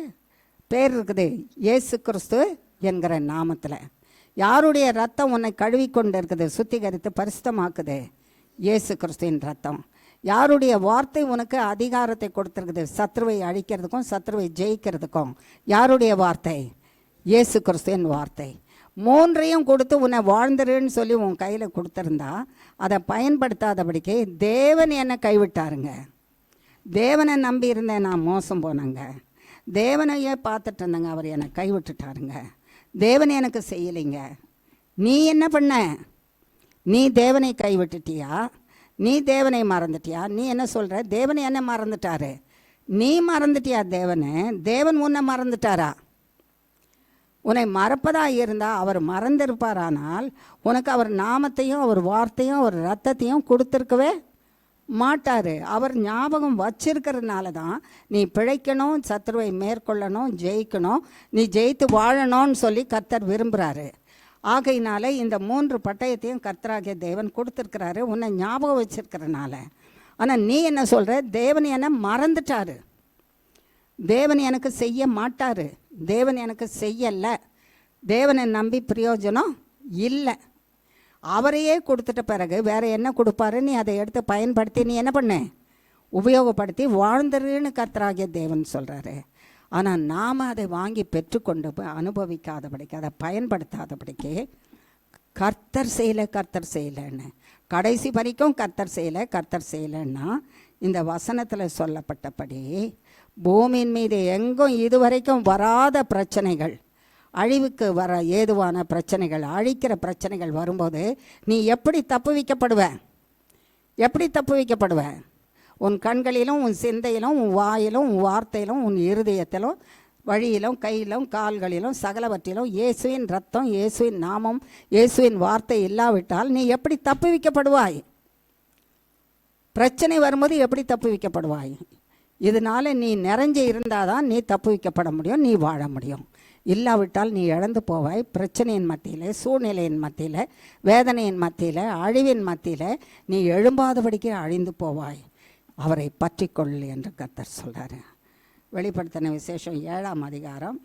பேர் இருக்குது? இயேசு கிறிஸ்து என்கிற நாமத்தில். யாருடைய ரத்தம் உன்னை கழுவி கொண்டு இருக்குது, சுத்திகரித்து பரிசுத்தமாக்குது? இயேசு கிறிஸ்துவின் ரத்தம். யாருடைய வார்த்தை உனக்கு அதிகாரத்தை கொடுத்துருக்குது சத்ருவை அழிக்கிறதுக்கும் சத்ருவை ஜெயிக்கிறதுக்கும்? யாருடைய வார்த்தை? இயேசு கிறிஸ்துவின் வார்த்தை. மூன்றையும் கொடுத்து உன்னை வாழ்ந்துருன்னு சொல்லி உன் கையில் கொடுத்துருந்தா அதை பயன்படுத்தாதபடிக்கு தேவன் என்னை கைவிட்டாருங்க. தேவனை நம்பி இருந்தேன், நான் மோசம் போனேங்க. தேவனையே பார்த்துட்டு இருந்தேங்க, அவர் என்னை கைவிட்டுட்டாருங்க. தேவன் எனக்கு செய்யலைங்க. நீ என்ன பண்ண? நீ தேவனை கைவிட்டுட்டியா? நீ தேவனை மறந்துட்டியா? நீ என்ன சொல்கிற? தேவனை என்ன மறந்துட்டாரு? நீ மறந்துட்டியா தேவனை? தேவன் உன்னை மறந்துட்டாரா? உன்னை மறப்பதாக இருந்தால் அவர் மறந்திருப்பாரானால் உனக்கு அவர் நாமத்தையும் அவர் வார்த்தையும் அவர் ரத்தத்தையும் கொடுத்துருக்கவே மாட்டார். அவர் ஞாபகம் வச்சிருக்கிறதுனால தான் நீ பிழைக்கணும், சத்ருவை மேற்கொள்ளணும், ஜெயிக்கணும், நீ ஜெயித்து வாழணும்னு சொல்லி கர்த்தர் விரும்புகிறாரு. ஆகையினால இந்த 3 பட்டயத்தையும் கர்த்தராகிய தேவன் கொடுத்துருக்கிறாரு உன்னை ஞாபகம் வச்சிருக்கிறதுனால. ஆனால் நீ என்ன சொல்கிற? தேவன் என்னை மறந்துட்டாரு, தேவன் எனக்கு செய்ய மாட்டார், தேவன் எனக்கு செய்யலை, தேவனை நம்பி பிரயோஜனம் இல்லை. அவரையே கொடுத்துட்ட பிறகு வேறு என்ன கொடுப்பாரு? நீ அதை எடுத்து பயன்படுத்தி நீ என்ன பண்ண? உபயோகப்படுத்தி வாழ்ந்துருன்னு கர்த்தராகிய தேவன் சொல்கிறாரு. ஆனால் நாம் அதை வாங்கி பெற்றுக்கொண்டு அனுபவிக்காதபடிக்கு, அதை பயன்படுத்தாதபடிக்கு கர்த்தர் செய்யலைன்னு கடைசி வரைக்கும் கர்த்தர் செய்யலைன்னா இந்த வசனத்தில் சொல்லப்பட்டபடி பூமியின் மீது எங்கும் இதுவரைக்கும் வராத பிரச்சனைகள், அழிவுக்கு வர ஏதுவான பிரச்சனைகள், அழிக்கிற பிரச்சனைகள் வரும்போது நீ எப்படி தப்புவிக்கப்படுவ? எப்படி தப்புவிக்கப்படுவ? உன் கண்களிலும் உன் சிந்தையிலும் உன் வாயிலும் உன் வார்த்தையிலும் உன் இருதயத்திலும் வழியிலும் கையிலும் கால்களிலும் சகலவற்றிலும் இயேசுவின் ரத்தம், இயேசுவின் நாமம், இயேசுவின் வார்த்தை இல்லாவிட்டால் நீ எப்படி தப்புவிக்கப்படுவாய்? பிரச்சனை வரும்போது எப்படி தப்புவிக்கப்படுவாய்? இதனால் நீ நிறைஞ்சு இருந்தால் தான் நீ தப்புவிக்கப்பட முடியும், நீ வாழ முடியும். இல்லாவிட்டால் நீ இழந்து போவாய். பிரச்சனையின் மத்தியில், சூழ்நிலையின் மத்தியில், வேதனையின் மத்தியில், அழிவின் மத்தியில் நீ எழும்பாதபடிக்கு அழிந்து போவாய். அவரை பற்றிக்கொள் என்று கர்த்தர் சொல்கிறார். வெளிப்படுத்தின விசேஷம் 7ஆம் அதிகாரம்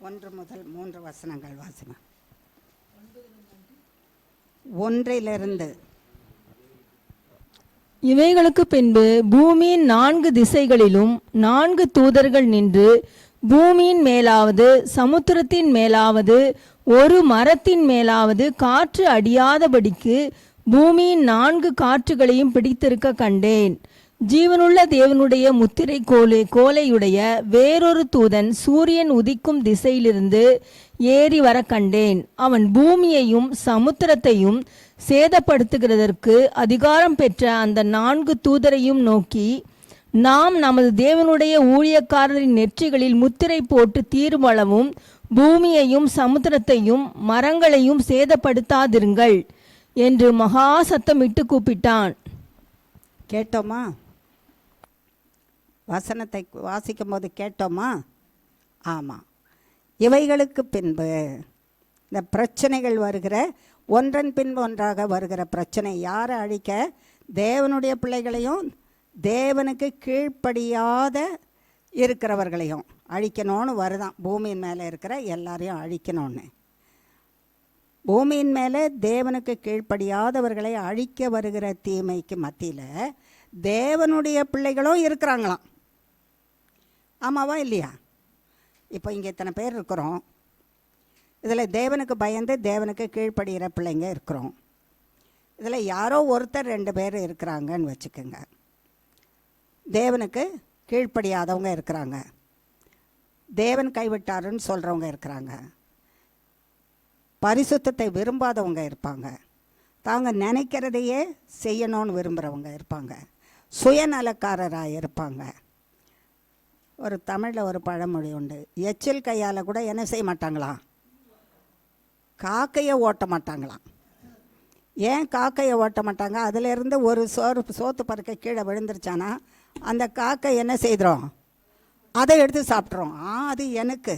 1 முதல் 3 வசனங்கள் வாசிமா. 1 இவைகளுக்கு பின்பு பூமியின் 4 திசைகளிலும் 4 தூதர்கள் நின்று பூமியின் மேலாவது சமுத்திரத்தின் மேலாவது ஒரு மரத்தின் மேலாவது காற்று அடியாதபடிக்கு பூமியின் 4 காற்றுகளையும் பிடித்திருக்க கண்டேன். ஜீவனுள்ள தேவனுடைய முத்திரை கோலையுடைய வேறொரு தூதன் சூரியன் உதிக்கும் திசையிலிருந்து ஏறி வர கண்டேன். அவன் பூமியையும் சமுத்திரத்தையும் சேதப்படுத்துகிறதற்கு அதிகாரம் பெற்ற அந்த 4 தூதரையும் நோக்கி, நாம் நமது தேவனுடைய ஊழியக்காரரின் நெற்றிகளில் முத்திரை போட்டு தீர்வளவும் பூமியையும் சமுத்திரத்தையும் மரங்களையும் சேதப்படுத்தாதிருங்கள் என்று மகா சத்தமிட்டு கூப்பிட்டான். கேட்டோமா? வசனத்தை வாசிக்கும் போது கேட்டோமா? ஆமாம். இவைகளுக்கு பின்பு இந்த பிரச்சனைகள் வருகிற ஒன்றன் பின்பு ஒன்றாக வருகிற பிரச்சனை யாரை அழிக்க? தேவனுடைய பிள்ளைகளையும் தேவனுக்கு கீழ்ப்படியாத இருக்கிறவர்களையும் அழிக்கணும்னு வருதான். பூமியின் மேலே இருக்கிற எல்லாரையும் அழிக்கணும்னு. பூமியின் மேலே தேவனுக்கு கீழ்ப்படியாதவர்களை அழிக்க வருகிற தீமைக்கு மத்தியில் தேவனுடைய பிள்ளைகளும் இருக்கிறாங்களாம். ஆமாவா இல்லையா? இப்போ இங்கே இத்தனை பேர் இருக்கிறோம். இதில் தேவனுக்கு பயந்து தேவனுக்கு கீழ்ப்படுகிற பிள்ளைங்க இருக்கிறோம். இதில் யாரோ ஒருத்தர் 2 பேர் இருக்கிறாங்கன்னு வச்சுக்கோங்க. தேவனுக்கு கீழ்ப்படியாதவங்க இருக்கிறாங்க, தேவன் கைவிட்டாருன்னு சொல்கிறவங்க இருக்கிறாங்க, பரிசுத்தத்தை விரும்பாதவங்க இருப்பாங்க, தாங்க நினைக்கிறதையே செய்யணும்னு விரும்புகிறவங்க இருப்பாங்க, சுயநலக்காரராக இருப்பாங்க. ஒரு தமிழில் ஒரு பழமொழி உண்டு, எச்சில் கையால் கூட என்ன செய்ய மாட்டாங்களாம்? காக்கையை ஓட்ட மாட்டாங்களாம். ஏன் காக்கையை ஓட்ட மாட்டாங்க? அதிலிருந்து ஒரு சோத்து பருக்கை கீழே விழுந்துருச்சானா அந்த காக்கை என்ன செய்கிறோம்? அதை எடுத்து சாப்பிட்றோம். அது எனக்கு.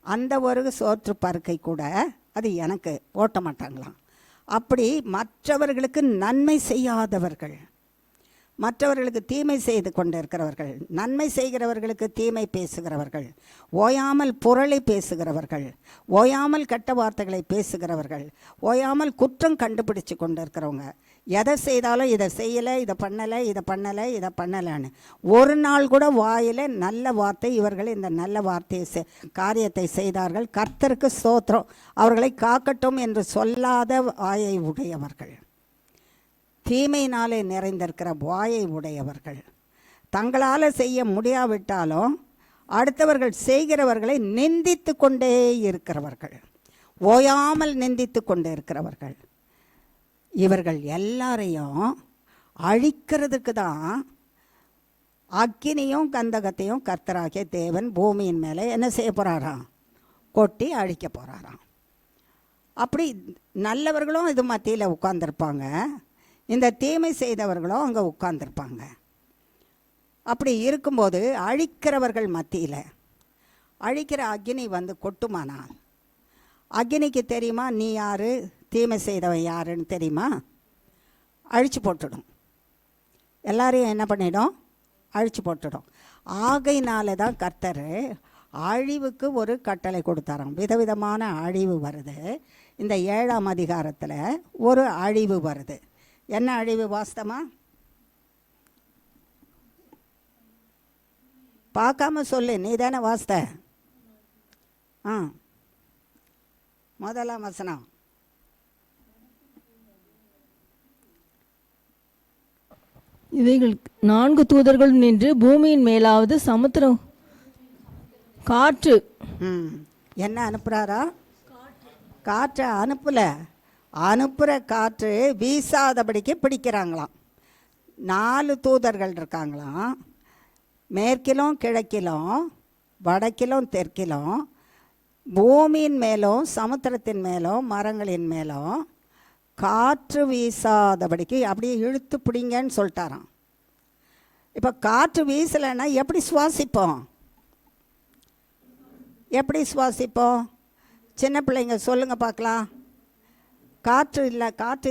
அந்த ஒரு சோற்று பருக்கை கூட அது எனக்கு ஓட்ட மாட்டாங்களாம். அப்படி மற்றவர்களுக்கு நன்மை செய்யாதவர்கள், மற்றவர்களுக்கு தீமை செய்து கொண்டு இருக்கிறவர்கள், நன்மை செய்கிறவர்களுக்கு தீமை பேசுகிறவர்கள், ஓயாமல் புரளி பேசுகிறவர்கள், ஓயாமல் கெட்ட வார்த்தைகளை பேசுகிறவர்கள், ஓயாமல் குற்றம் கண்டுபிடிச்சு கொண்டு இருக்கிறவங்க, எதை செய்தாலும் இதை செய்யலை, இதை பண்ணலை, இதை பண்ணலை, இதை பண்ணலைன்னு ஒரு நாள் கூட வாயில் நல்ல வார்த்தை, இவர்கள் இந்த நல்ல வார்த்தையை காரியத்தை செய்தார்கள், கர்த்தருக்கு ஸ்தோத்திரம், அவர்களை காக்கட்டும் என்று சொல்லாத வாயை உடையவர்கள், தீமையினாலே நிறைந்திருக்கிற வாயை உடையவர்கள், தங்களால் செய்ய முடியாவிட்டாலும் அடுத்தவர்கள் செய்கிறவர்களை நிந்தித்து கொண்டே இருக்கிறவர்கள், ஓயாமல் நிந்தித்து கொண்டே இருக்கிறவர்கள், இவர்கள் எல்லாரையும் அழிக்கிறதுக்கு தான் அக்கினியும் கந்தகத்தையும் கர்த்தராகிய தேவன் பூமியின் மேலே என்ன செய்ய போகிறாராம்? கொட்டி அழிக்க போகிறாராம். அப்படி நல்லவர்களும் இது மத்தியில் உட்கார்ந்துருப்பாங்க, இந்த தீமை செய்தவர்களும் அங்கே உட்கார்ந்துருப்பாங்க. அப்படி இருக்கும்போது அழிக்கிறவர்கள் மத்தியில் அழிக்கிற அக்னி வந்து கொட்டுமானால் அக்னிக்கு தெரியுமா நீ யார், தீமை செய்தவன் யாருன்னு தெரியுமா? அழிச்சு போட்டுடும். எல்லாரையும் என்ன பண்ணிடும்? அழிச்சு போட்டுடும். ஆகையினால தான் கர்த்தர் அழிவுக்கு ஒரு கட்டளை கொடுத்தாராம். விதவிதமான அழிவு வருது. இந்த 7ஆம் அதிகாரத்தில் ஒரு அழிவு வருது. என்ன அழிவு வாஸ்தமா? பார்க்காம சொல்லு, நீ தானே வாஸ்த. முதலாம் வசனம். இவைகள் 4 தூதர்கள் நின்று பூமியின் மேலாவது சமுத்திரம் காற்று என்ன அனுப்புகிறாரா? காற்றை அனுப்பலை, அனுப்புகிற காற்று வீசாதபடிக்கு பிடிக்கிறாங்களாம். 4 தூதர்கள் இருக்காங்களாம். மேற்கிலும் கிழக்கிலும் வடக்கிலும் தெற்கிலும் பூமியின் மேலும் சமுத்திரத்தின் மேலும் மரங்களின் மேலும் காற்று வீசாதபடிக்கு அப்படியே இழுத்து பிடிங்கன்னு சொல்லிட்டாராம். இப்போ காற்று வீசலைன்னா எப்படி சுவாசிப்போம்? எப்படி சுவாசிப்போம்? சின்ன பிள்ளைங்க சொல்லுங்கள் பார்க்கலாம். காற்று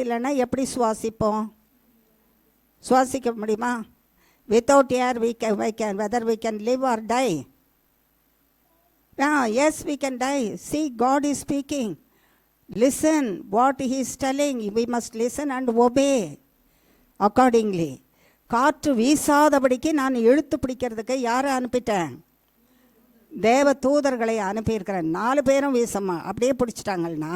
இல்லைன்னா எப்படி சுவாசிப்போம்? சுவாசிக்க முடியுமா? Without air we can whether we can live or die. Yes, we can die. See, God is speaking. Listen what he is telling. We must listen and obey accordingly. காற்று வீசாதபடிக்கு நான் இழுத்து பிடிக்கிறதுக்கு யாரை அனுப்பிட்டேன்? தேவ தூதர்களை அனுப்பியிருக்கிறேன். 4 பேரும் வீசம்மா அப்படியே பிடிச்சிட்டாங்கன்னா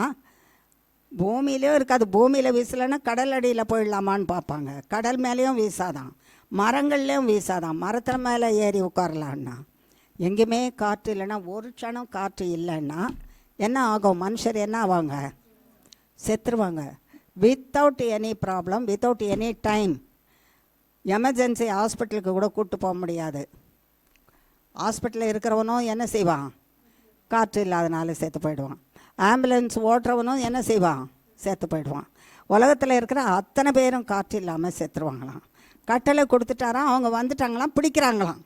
பூமியிலையும் இருக்காது. பூமியில் வீசலைன்னா கடல் அடியில் போயிடலாமான்னு பார்ப்பாங்க. கடல் மேலேயும் வீசாதான், மரங்கள்லேயும் வீசாதான். மரத்தில் மேலே ஏறி உட்காரலான்னா எங்கேயுமே காற்று இல்லைன்னா, ஒரு க்ஷணம் காற்று இல்லைன்னா என்ன ஆகும்? மனுஷர் என்ன ஆவாங்க? செத்துருவாங்க. Without any problem, without any time. Emergency ஹாஸ்பிட்டலுக்கு கூட கூப்பிட்டு போக முடியாது. ஹாஸ்பிட்டலில் இருக்கிறவனும் என்ன செய்வான்? காற்று இல்லாதனால செத்து போயிடுவான். ஆம்புலன்ஸ் ஓட்டுறவனும் என்ன செய்வான்? செத்து போயிடுவான். உலகத்தில் இருக்கிற அத்தனை பேரும் காற்று இல்லாமல் செத்துருவாங்களாம். கட்டளை கொடுத்துட்டாராம். அவங்க வந்துட்டாங்களாம், பிடிக்கிறாங்களாம்.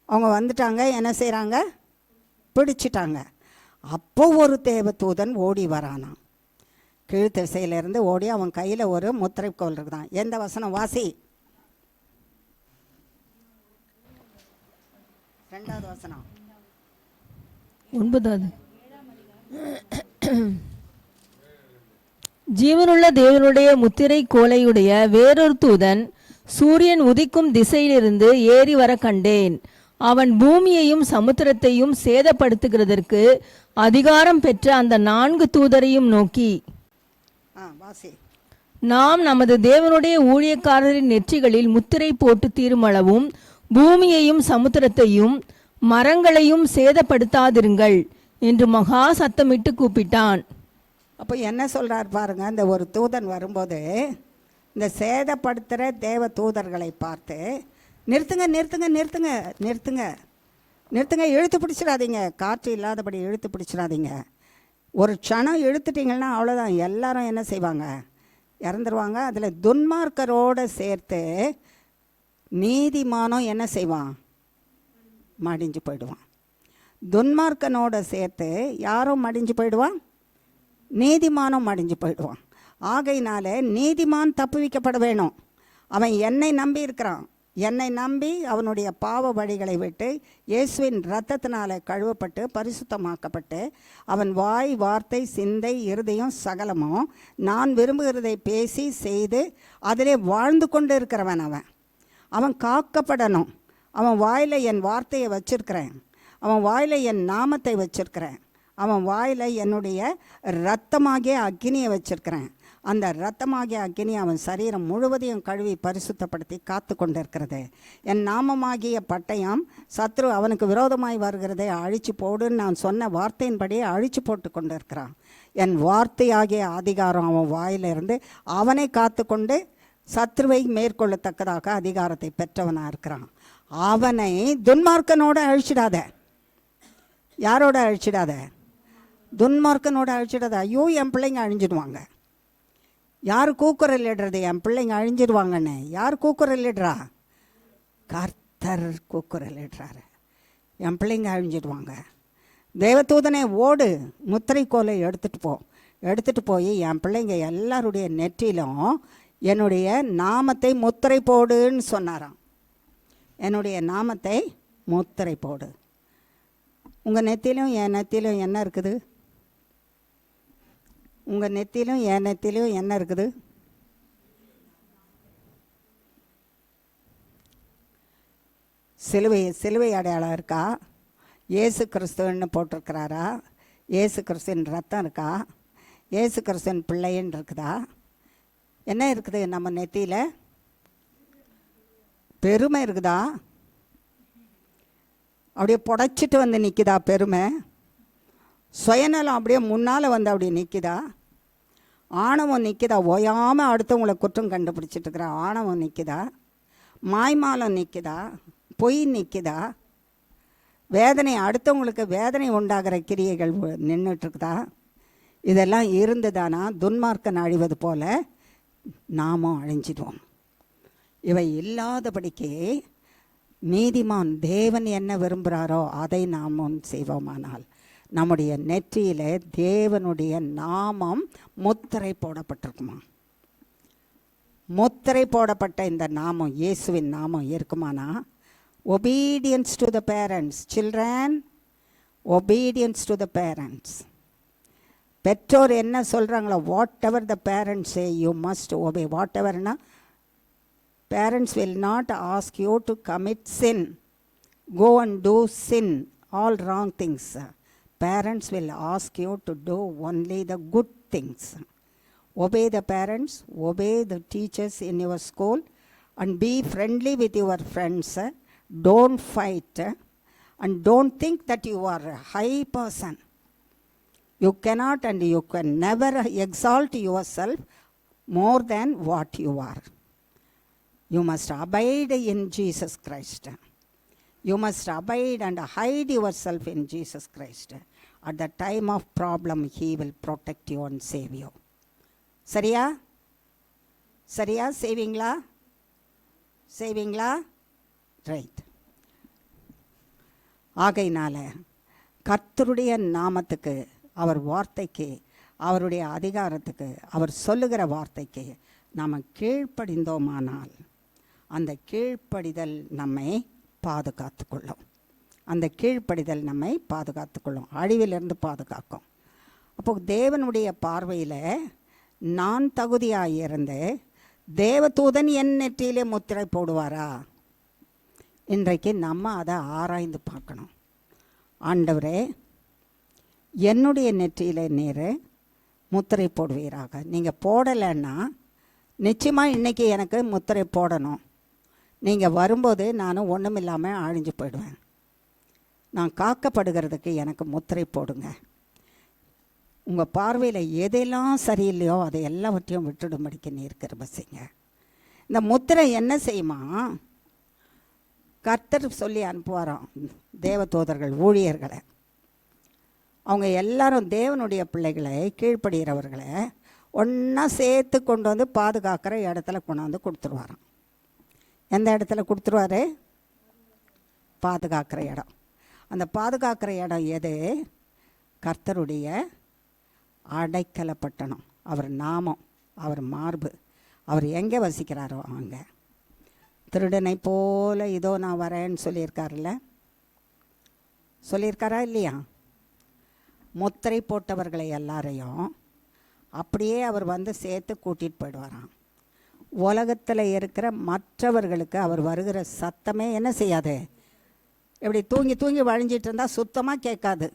அவங்க வந்துட்டாங்க, என்ன செய்கிறாங்க? பிடிச்சிட்டாங்க. அப்போ ஒரு தேவ தூதன் ஓடி வரானான். கீழ்த்திசையிலேருந்து ஓடி அவன் கையில் ஒரு முத்திரை கோல் இருக்குதான். எந்த வசனம் வாசி? 2வது வசனம். 9வது. ஜீவனுள்ள தேவனுடைய முத்திரை கோலையுடைய வேறொரு தூதன் சூரியன் உதிக்கும் திசையிலிருந்து ஏறி வர கண்டேன். அவன் பூமியையும் சமுத்திரத்தையும் சேதப்படுத்துகிறதற்கு அதிகாரம் பெற்ற அந்த 4 தூதரையும் நோக்கி, நாம் நமது தேவனுடைய ஊழியக்காரரின் நெற்றிகளில் முத்திரை போட்டு தீருமளவும் பூமியையும் சமுத்திரத்தையும் மரங்களையும் சேதப்படுத்தாதிருங்கள் என்று மகா சத்தமிட்டு கூப்பிட்டான். அப்போ என்ன சொல்கிறார் பாருங்க. இந்த ஒரு தூதன் வரும்போது இந்த சேதப்படுத்துகிற தேவ தூதர்களை பார்த்து, நிறுத்துங்க நிறுத்துங்க நிறுத்துங்க நிறுத்துங்க நிறுத்துங்க, இழுத்து பிடிச்சிடாதீங்க, காற்று இல்லாதபடி இழுத்து பிடிச்சிடாதீங்க. ஒரு க்ஷணம் இழுத்துட்டிங்கன்னா அவ்வளோதான், எல்லாரும் என்ன செய்வாங்க? இறந்துருவாங்க. அதில் துன்மார்க்கரோடு சேர்த்து நீதிமானம் என்ன செய்வான்? மடிஞ்சு போயிடுவான். துன்மார்க்கனோட சேர்த்து யாரும் மடிஞ்சு போயிடுவான்? நீதிமானம் மடிஞ்சு போயிடுவான். ஆகையினால நீதிமான் தப்புவிக்கப்பட வேணும். அவன் என்னை நம்பி இருக்கிறான். என்னை நம்பி அவனுடைய பாவ வழிகளை விட்டு இயேசுவின் இரத்தத்தினால கழுவப்பட்டு பரிசுத்தமாக்கப்பட்டு அவன் வாய், வார்த்தை, சிந்தை, இருதயம் சகலமும் நான் விரும்புகிறதை பேசி செய்து அதிலே வாழ்ந்து கொண்டு இருக்கிறவன் அவன் காக்கப்படணும். அவன் வாயில் என் வார்த்தையை வச்சிருக்கிறேன். அவன் வாயில் என் நாமத்தை வச்சிருக்கிறேன். அவன் வாயில் என்னுடைய இரத்தமாகிய அக்கினியை வச்சிருக்கிறேன். அந்த இரத்தமாகிய அக்கினி அவன் சரீரம் முழுவதையும் கழுவி பரிசுத்தப்படுத்தி காத்து கொண்டிருக்கிறது. என் நாமமாகிய பட்டயம் சத்ரு அவனுக்கு விரோதமாய் வருகிறதை அழிச்சு போடுன்னு நான் சொன்ன வார்த்தையின்படியே அழிச்சு போட்டு கொண்டு இருக்கிறான். என் வார்த்தையாகிய அதிகாரம் அவன் வாயிலிருந்து அவனை காத்து கொண்டு சத்ருவை மேற்கொள்ளத்தக்கதாக அதிகாரத்தை பெற்றவனாக இருக்கிறான். அவனை துன்மார்க்கனோடு அழிச்சிடாத. யாரோட அழிச்சிடாத? துன்மார்க்கனோட அழிச்சிடாத. ஐயோ, என் பிள்ளைங்க அழிஞ்சிடுவாங்க. யார் கூக்குரலிடுறது? என் பிள்ளைங்க அழிஞ்சிடுவாங்கன்னு யார் கூக்குரலிடுறா? கர்த்தர் கூக்குரலிடுறாரு. என் பிள்ளைங்க அழிஞ்சிடுவாங்க. தேவதூதனை ஓடு, முத்திரை கோலை எடுத்துகிட்டு போய் என் பிள்ளைங்க எல்லாருடைய நெற்றிலும் என்னுடைய நாமத்தை முத்திரை போடுன்னு சொன்னாராம். என்னுடைய நாமத்தை முத்திரை போடு. உங்கள் நெத்திலும் என் நெத்திலும் என்ன இருக்குது? உங்கள் நெத்திலும் என் நெத்திலும் என்ன இருக்குது? சிலுவை அடையாளம் இருக்கா? இயேசு கிறிஸ்துன்னு போட்டிருக்கிறாரா? இயேசு கிறிஸ்துவின் ரத்தம் இருக்கா? இயேசு கிறிஸ்துவின் பிள்ளைன்னு இருக்குதா? என்ன இருக்குது நம்ம நெத்தியில்? பெருமை இருக்குதா? அப்படியே புடைச்சிட்டு வந்து நிற்குதா பெருமை? சுயநலம் அப்படியே முன்னால் வந்து அப்படியே நிற்குதா? ஆணவம் நிற்குதா? ஓயாமல் அடுத்தவங்களை குற்றம் கண்டுபிடிச்சிட்டு இருக்கிற ஆணவம் நிற்குதா? மாய்மாலம் நிற்குதா? பொய் நிற்குதா? வேதனை, அடுத்தவங்களுக்கு வேதனை உண்டாகிற கிரியைகள் நின்றுட்டுருக்குதா? இதெல்லாம் இருந்துதானா துன்மார்க்கன் அழிவது போல நாமும் அழிஞ்சிடுவோம். இவை இல்லாதபடிக்கு நீதிமான் தேவன் என்ன விரும்புகிறாரோ அதை நாமும் செய்வோமானால் நம்முடைய நெற்றியில் தேவனுடைய நாமம் முத்திரை போடப்பட்டிருக்குமா? முத்திரை போடப்பட்ட இந்த நாமம், இயேசுவின் நாமம் இருக்குமானா, obedience to the parents. Children, obedience to the parents. பெற்றோர் என்ன சொல்கிறாங்களோ, whatever the parents say you must obey. வாட் எவர்னா, parents will not ask you to commit sin, go and do sin, all wrong things. Parents will ask you to do only the good things. Obey the parents, obey the teachers in your school, and be friendly with your friends. Don't fight, and don't think that you are a high person. You cannot and you can never exalt yourself more than what you are. You must abide in Jesus Christ. You must abide and hide yourself in Jesus Christ. At the time of problem, He will protect you and save you. சரியா? சரியா? செய்வீங்களா? செய்வீங்களா? Right. ஆகையினால கர்த்தருடைய நாமத்துக்கு, அவர் வார்த்தைக்கு, அவருடைய அதிகாரத்துக்கு, அவர் சொல்லுகிற வார்த்தைக்கு நாம் கீழ்ப்படிந்தோமானால் அந்த கீழ்ப்படிதல் நம்மை பாதுகாத்து கொள்ளும். அந்த கீழ்ப்படிதல் நம்மை பாதுகாத்து கொள்ளும், அழிவிலிருந்து பாதுகாக்கும். அப்போது தேவனுடைய பார்வையில் நான் தகுதியாக இருந்து தேவதூதன் என் நெற்றியிலே முத்திரை போடுவாரா? இன்றைக்கு நம்ம அதை ஆராய்ந்து பார்க்கணும். ஆண்டவரே, என்னுடைய நெற்றியிலே நீர் முத்திரை போடுவீராக. நீங்கள் போடலைன்னா நிச்சயமாக இன்றைக்கி எனக்கு முத்திரை போடணும். நீங்கள் வரும்போது நான் ஒன்றும் இல்லாமல் அழிஞ்சு போயிடுவேன். நான் காக்கப்படுகிறதுக்கு எனக்கு முத்திரை போடுங்க. உங்கள் பார்வையில் எதெல்லாம் சரியில்லையோ அதை எல்லாவற்றையும் விட்டுடும்படிக்கு நீர் கிருபை செய்யுங்க. இந்த முத்திரை என்ன செய்யுமா? கர்த்தர் சொல்லி அனுப்புவாராம் தேவதூதர்கள், ஊழியர்களை. அவங்க எல்லாரும் தேவனுடைய பிள்ளைகளை, கீழ்ப்படுகிறவர்களை ஒன்றா சேர்த்து கொண்டு வந்து பாதுகாக்கிற இடத்துல கொண்டு வந்து கொடுத்துருவாராம். எந்த இடத்துல கொடுத்துருவாரு? பாதுகாக்கிற இடம். அந்த பாதுகாக்கிற இடம் எது? கர்த்தருடைய அடைக்கலப்பட்டணம். அவர் நாமம், அவர் மார்பு, அவர் எங்கே வசிக்கிறாரோ அங்கே. திருடனை போல இதோ நான் வரேன்னு சொல்லியிருக்காருல்ல, சொல்லியிருக்காரா இல்லையா? முத்திரை போட்டவர்களை எல்லாரையும் அப்படியே அவர் வந்து சேர்த்து கூட்டிகிட்டு போயிடுவாராம். உலகத்தில் இருக்கிற மற்றவர்களுக்கு அவர் வருகிற சத்தமே என்ன செய்யாது? இப்படி தூங்கி தூங்கி வழிஞ்சிட்டு இருந்தால் சுத்தமாக கேட்காது.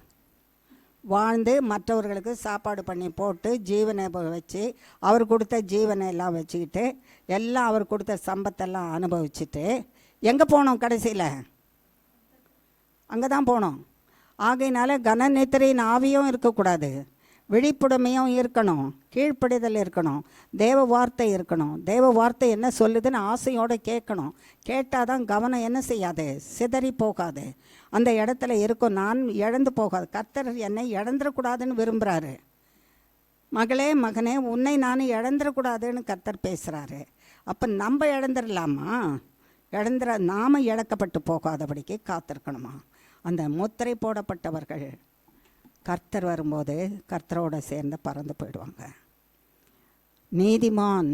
வாழ்ந்து மற்றவர்களுக்கு சாப்பாடு பண்ணி போட்டு ஜீவனை வச்சு, அவர் கொடுத்த ஜீவனை எல்லாம் வச்சுக்கிட்டு, எல்லாம் அவர் கொடுத்த சம்பத்தெல்லாம் அனுபவிச்சுட்டு எங்கே போனோம்? கடைசியில் அங்கே தான் போனோம். ஆகையினால கனநித்திரையின் ஆவியும் இருக்கக்கூடாது, விழிப்புடைமையும் இருக்கணும், கீழ்ப்படிதல் இருக்கணும், தேவ வார்த்தை இருக்கணும். தேவ வார்த்தை என்ன சொல்லுதுன்னு ஆசையோடு கேட்கணும். கேட்டால் தான் கவனம் என்ன செய்யாது? சிதறி போகாது, அந்த இடத்துல இருக்கும். நான் இழந்து போகாது. கர்த்தர் என்னை இழந்துடக்கூடாதுன்னு விரும்புகிறாரு. மகளே, மகனே, உன்னை நான் இழந்துடக்கூடாதுன்னு கர்த்தர் பேசுகிறாரு. அப்போ நம்ம இழந்துடலாமா? நாம் இழக்கப்பட்டு போகாதபடிக்கு காத்திருக்கணுமா? அந்த முத்திரை போடப்பட்டவர்கள் கர்த்தர் வரும்போது கர்த்தரோடு சேர்ந்து பறந்து போயிடுவாங்க. நீதிமான்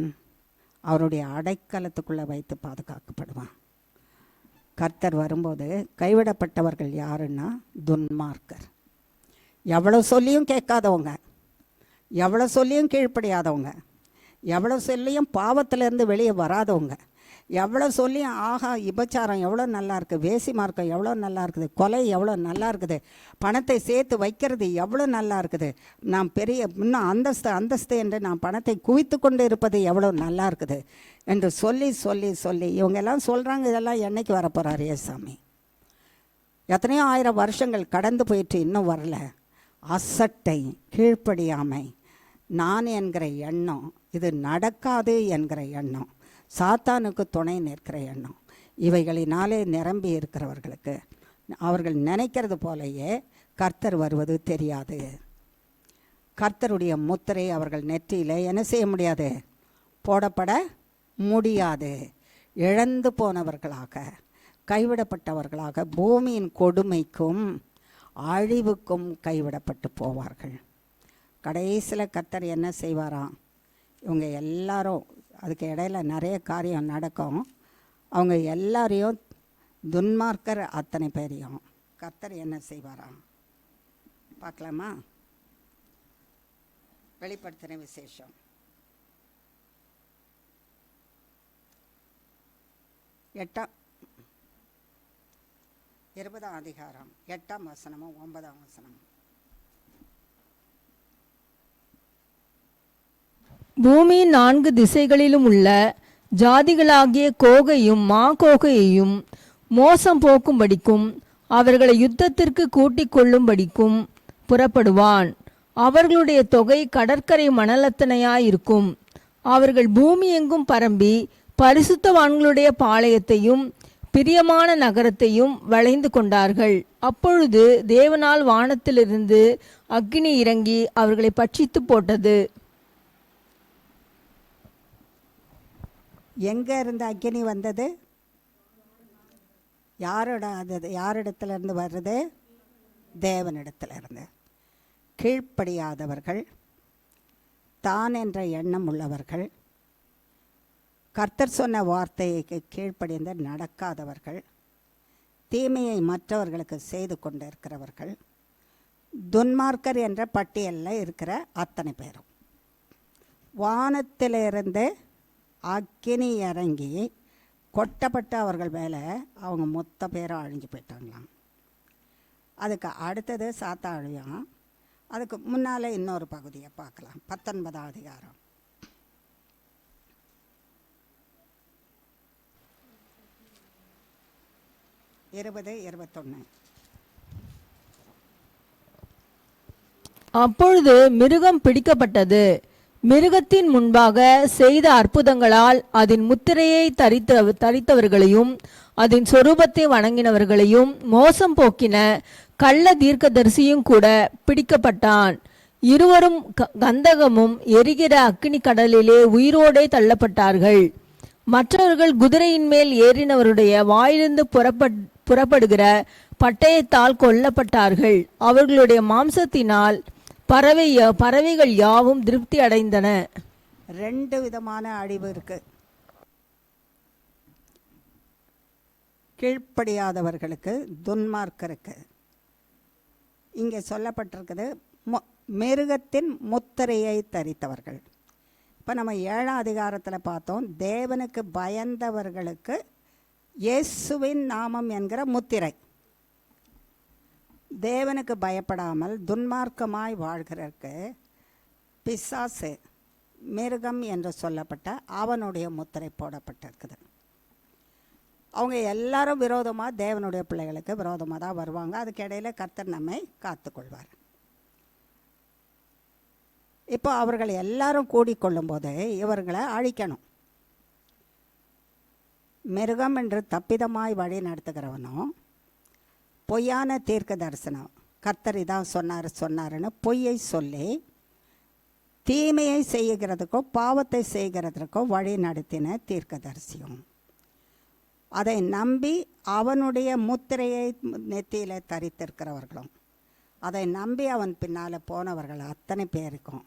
அவருடைய அடைக்கலத்துக்குள்ளே வைத்து பாதுகாக்கப்படுவான். கர்த்தர் வரும்போது கைவிடப்பட்டவர்கள் யாருன்னா துன்மார்க்கர். எவ்வளோ சொல்லியும் கேட்காதவங்க, எவ்வளோ சொல்லியும் கீழ்ப்படியாதவங்க, எவ்வளோ சொல்லியும் பாவத்திலேருந்து வெளியே வராதவங்க, எவ்வளோ சொல்லியும் ஆஹா விபச்சாரம் எவ்வளோ நல்லா இருக்குது, வேசி மார்க்கம் எவ்வளோ நல்லா இருக்குது, கொலை எவ்வளோ நல்லா இருக்குது, பணத்தை சேர்த்து வைக்கிறது எவ்வளோ நல்லா இருக்குது, நான் பெரிய இன்னும் அந்தஸ்து என்று நான் பணத்தை குவித்து கொண்டு இருப்பது எவ்வளோ நல்லா இருக்குது என்று சொல்லி சொல்லி சொல்லி இவங்கெல்லாம் சொல்கிறாங்க. இதெல்லாம் என்னைக்கு வரப்போகிறார் ஏசாமி? எத்தனையோ 1000 வருஷங்கள் கடந்து போயிட்டு இன்னும் வரல. அசட்டை, கீழ்ப்படியாமை, நான் என்கிற எண்ணம், இது நடக்காது என்கிற எண்ணம், சாத்தானுக்கு துணை நிற்கிற எண்ணம், இவைகளினாலே நிரம்பி இருக்கிறவர்களுக்கு அவர்கள் நினைக்கிறது போலயே கர்த்தர் வருவது தெரியாது. கர்த்தருடைய முத்திரை அவர்கள் நெற்றியில் என்ன செய்ய முடியாது? போடப்பட முடியாது. இழந்து போனவர்களாக, கைவிடப்பட்டவர்களாக, பூமியின் கொடுமைக்கும் அழிவுக்கும் கைவிடப்பட்டு போவார்கள். கடைசியில் கர்த்தர் என்ன செய்வாராம்? இவங்க எல்லாரும், அதுக்கு இடையில நிறைய காரியம் நடக்கும், அவங்க எல்லாரையும் துன்மார்க்கர் அத்தனை பேரையும் கர்த்தர் என்ன செய்வாராம் பார்க்கலாமா? வெளிப்படுத்தின விசேஷம் 20 அதிகாரம் 8 வசனமும் 9 வசனமும். பூமியின் 4 திசைகளிலும் உள்ள ஜாதிகளாகிய கோகையும் மாகோகையையும் மோசம் போக்கும்படிக்கும் அவர்களை யுத்தத்திற்கு கூட்டிக் கொள்ளும்படிக்கும் புறப்படுவான். அவர்களுடைய தொகை கடற்கரை மணலத்தனையாயிருக்கும். அவர்கள் பூமி எங்கும் பரம்பி பரிசுத்தவான்களுடைய பாளையத்தையும் பிரியமான நகரத்தையும் வளைந்து கொண்டார்கள். அப்பொழுது தேவனால் வானத்திலிருந்து அக்கினி இறங்கி அவர்களை பட்சித்து போட்டது. எங்கே இருந்து அக்கினி வந்தது? யாரிடத்திலிருந்து வர்றது? தேவனிடத்திலிருந்து. கீழ்ப்படியாதவர்கள், தான் என்ற எண்ணம் உள்ளவர்கள், கர்த்தர் சொன்ன வார்த்தைக்கு கீழ்ப்படிந்து நடக்காதவர்கள், தீமையை மற்றவர்களுக்கு செய்து கொண்டிருக்கிறவர்கள், துன்மார்க்கர் என்ற பட்டியலில் இருக்கிற அத்தனை பேரும் வானத்திலிருந்து அக்கினி இறங்கி கொட்டப்பட்ட அவர்கள் மேலே அவங்க மொத்த பேரும் அழிஞ்சு போயிட்டாங்களாம். அதுக்கு அடுத்தது சாத்தா அழியும். அதுக்கு முன்னால் இன்னொரு பகுதியை பார்க்கலாம். 19 அதிகாரம் 20-21. அப்பொழுது மிருகம் பிடிக்கப்பட்டது. மிருகத்தின் முன்பாக செய்த அற்புதங்களால் அதன் முத்திரையை தரித்தவர்களையும் அதன் சொரூபத்தை வணங்கினவர்களையும் மோசம் போக்கின கள்ள தீர்க்கதரிசியும் கூட பிடிக்கப்பட்டான். இருவரும் கந்தகமும் எரிகிற அக்கினி கடலிலே உயிரோடே தள்ளப்பட்டார்கள். மற்றவர்கள் குதிரையின் மேல் ஏறினவருடைய வாயிலிருந்து புறப்படுகிற பட்டயத்தால் கொல்லப்பட்டார்கள். அவர்களுடைய மாம்சத்தினால் பறவைகள் யாவும் திருப்தி அடைந்தன. 2 விதமான அழிவு இருக்கு. கீழ்ப்படியாதவர்களுக்கு, துன்மார்க்கருக்கு. இங்கே சொல்லப்பட்டிருக்குது மிருகத்தின் முத்திரையை தரித்தவர்கள். இப்போ நம்ம 7 அதிகாரத்தில் பார்த்தோம், தேவனுக்கு பயந்தவர்களுக்கு இயேசுவின் நாமம் என்கிற முத்திரை. தேவனுக்கு பயப்படாமல் துன்மார்க்கமாய் வாழ்கிறருக்கு பிசாசு, மிருகம் என்று சொல்லப்பட்ட அவனுடைய முத்திரை போடப்பட்டிருக்குது. அவங்க எல்லாரும் விரோதமாக, தேவனுடைய பிள்ளைகளுக்கு விரோதமாக தான் வருவாங்க. அதுக்கு இடையில் கர்த்தர் நம்மை காத்துக்கொள்வார். இப்போ அவர்கள் எல்லாரும் கூடிக்கொள்ளும் போது இவர்களை அழிக்கணும். மிருகம் என்று தப்பிதமாய் வழி நடத்துகிறவனும், பொய்யான தீர்க்க தரிசனம், கர்த்தர் இதான் சொன்னாருன்னு பொய்யை சொல்லி தீமையை செய்கிறதுக்கோ பாவத்தை செய்கிறதுக்கோ வழி நடத்தின தீர்க்கதரிசியும், அதை நம்பி அவனுடைய முத்திரையை நெத்தியில் தரித்திருக்கிறவர்களும், அதை நம்பி அவன் பின்னால் போனவர்கள் அத்தனை பேருக்கும்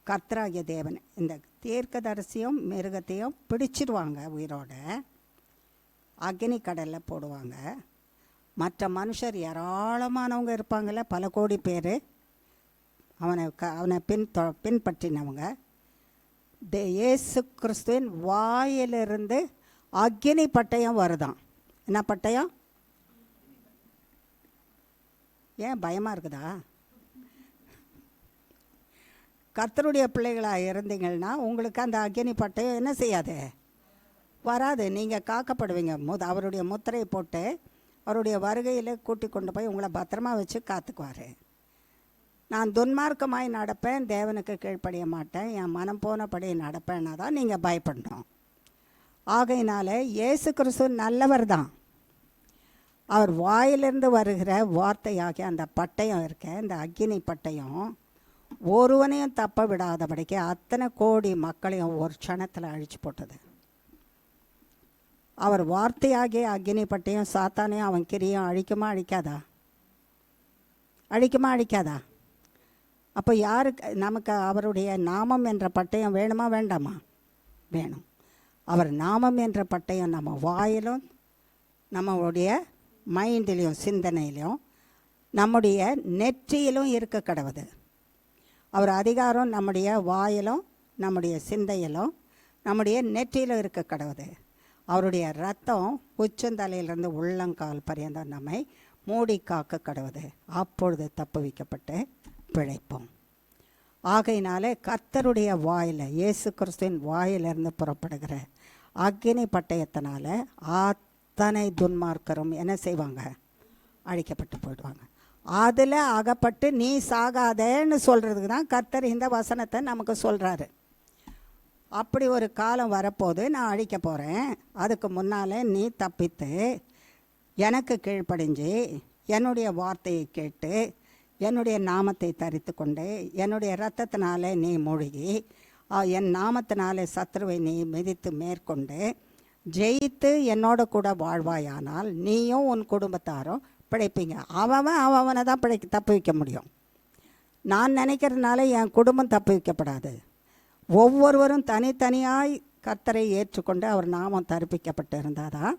கர்த்தராகிய தேவன் இந்த தீர்க்கதரிசியும் மிருகத்தையும் பிடிச்சிடுவாங்க, உயிரோட அக்னி கடலில் போடுவாங்க. மற்ற மனுஷர் ஏராளமானவங்க இருப்பாங்கள்ல, பல கோடி பேர் அவனை பின்பற்றினவங்க. இயேசு கிறிஸ்துவின் வாயிலிருந்து அக்னி பட்டயம் வருதான். என்ன பட்டயம்? ஏன் பயமாக இருக்குதா? கர்த்தருடைய பிள்ளைகளாக இருந்தீங்கன்னா உங்களுக்கு அந்த அக்னி பட்டயம் என்ன செய்யாது, வராது. நீங்கள் காக்கப்படுவீங்க. அவருடைய முத்திரையை போட்டு அவருடைய வருகையில் கூட்டி கொண்டு போய் உங்களை பத்திரமா வச்சு காத்துக்குவார். நான் துன்மார்க்கமாய் நடப்பேன், தேவனுக்கு கீழ்ப்படிய மாட்டேன், என் மனம் போனபடி நடப்பேன்னா தான் நீங்கள் பயப்படணும். ஆகையினால இயேசு கிறிஸ்து நல்லவர் தான். அவர் வாயிலிருந்து வருகிற வார்த்தையாகிய அந்த பட்டயம் இருக்க, இந்த அக்கினி பட்டயம் ஒருவனையும் தப்ப விடாதபடிக்கு அத்தனை கோடி மக்களையும் ஒரு க்ஷணத்தில் அழிச்சு போட்டது. அவர் வார்த்தையாகிய அக்கினி பட்டயம் சாத்தானையும் அவன் கிரியும் அழிக்குமா அழிக்காதா? அழிக்குமா அழிக்காதா? அப்போ யாருக்கு நமக்கு அவருடைய நாமம் என்ற பட்டயம் வேணுமா வேண்டாமா? வேணும். அவர் நாமம் என்ற பட்டயம் நம்ம வாயிலும் நம்மளுடைய மைண்டிலையும் சிந்தனையிலும் நம்முடைய நெற்றியிலும் இருக்க கடவுது. அவர் அதிகாரம் நம்முடைய வாயிலும் நம்முடைய சிந்தையிலும் நம்முடைய நெற்றியிலும் இருக்க கடவுது. அவருடைய ரத்தம் உச்சந்தலையிலிருந்து உள்ளங்கால் பரியந்தம் நம்மை மூடி காக்க கடவுது. அப்பொழுது தப்புவிக்கப்பட்டு பிழைப்போம். ஆகையினாலே கர்த்தருடைய வாயில், இயேசு கிறிஸ்துவின் வாயிலிருந்து புறப்படுகிற அக்கினி பட்டயத்தினால அத்தனை துன்மார்க்கரும் என்ன செய்வாங்க? அழிக்கப்பட்டு போயிடுவாங்க. அதில் அகப்பட்டு நீ சாகாதேன்னு சொல்கிறதுக்கு தான் கர்த்தர் இந்த வசனத்தை நமக்கு சொல்கிறாரு. அப்படி ஒரு காலம் வரப்போது நான் அழிக்க போகிறேன், அதுக்கு முன்னால் நீ தப்பித்து எனக்கு கீழ்ப்படிஞ்சு என்னுடைய வார்த்தையை கேட்டு என்னுடைய நாமத்தை தரித்து கொண்டு என்னுடைய இரத்தத்தினாலே நீ மூழ்கி என் நாமத்தினாலே சத்ருவை நீ மிதித்து மேற்கொண்டு ஜெயித்து என்னோட கூட வாழ்வாயானால் நீயும் உன் குடும்பத்தாரும் பிழைப்பீங்க. அவனை தான் தப்பு வைக்க முடியும். நான் நினைக்கிறதுனால என் குடும்பம் தப்பு வைக்கப்படாது. ஒவ்வொருவரும் தனித்தனியாய் கர்த்தரை ஏற்றுக்கொண்டு அவர் நாமம் தரிப்பிக்கப்பட்டு இருந்தால் தான்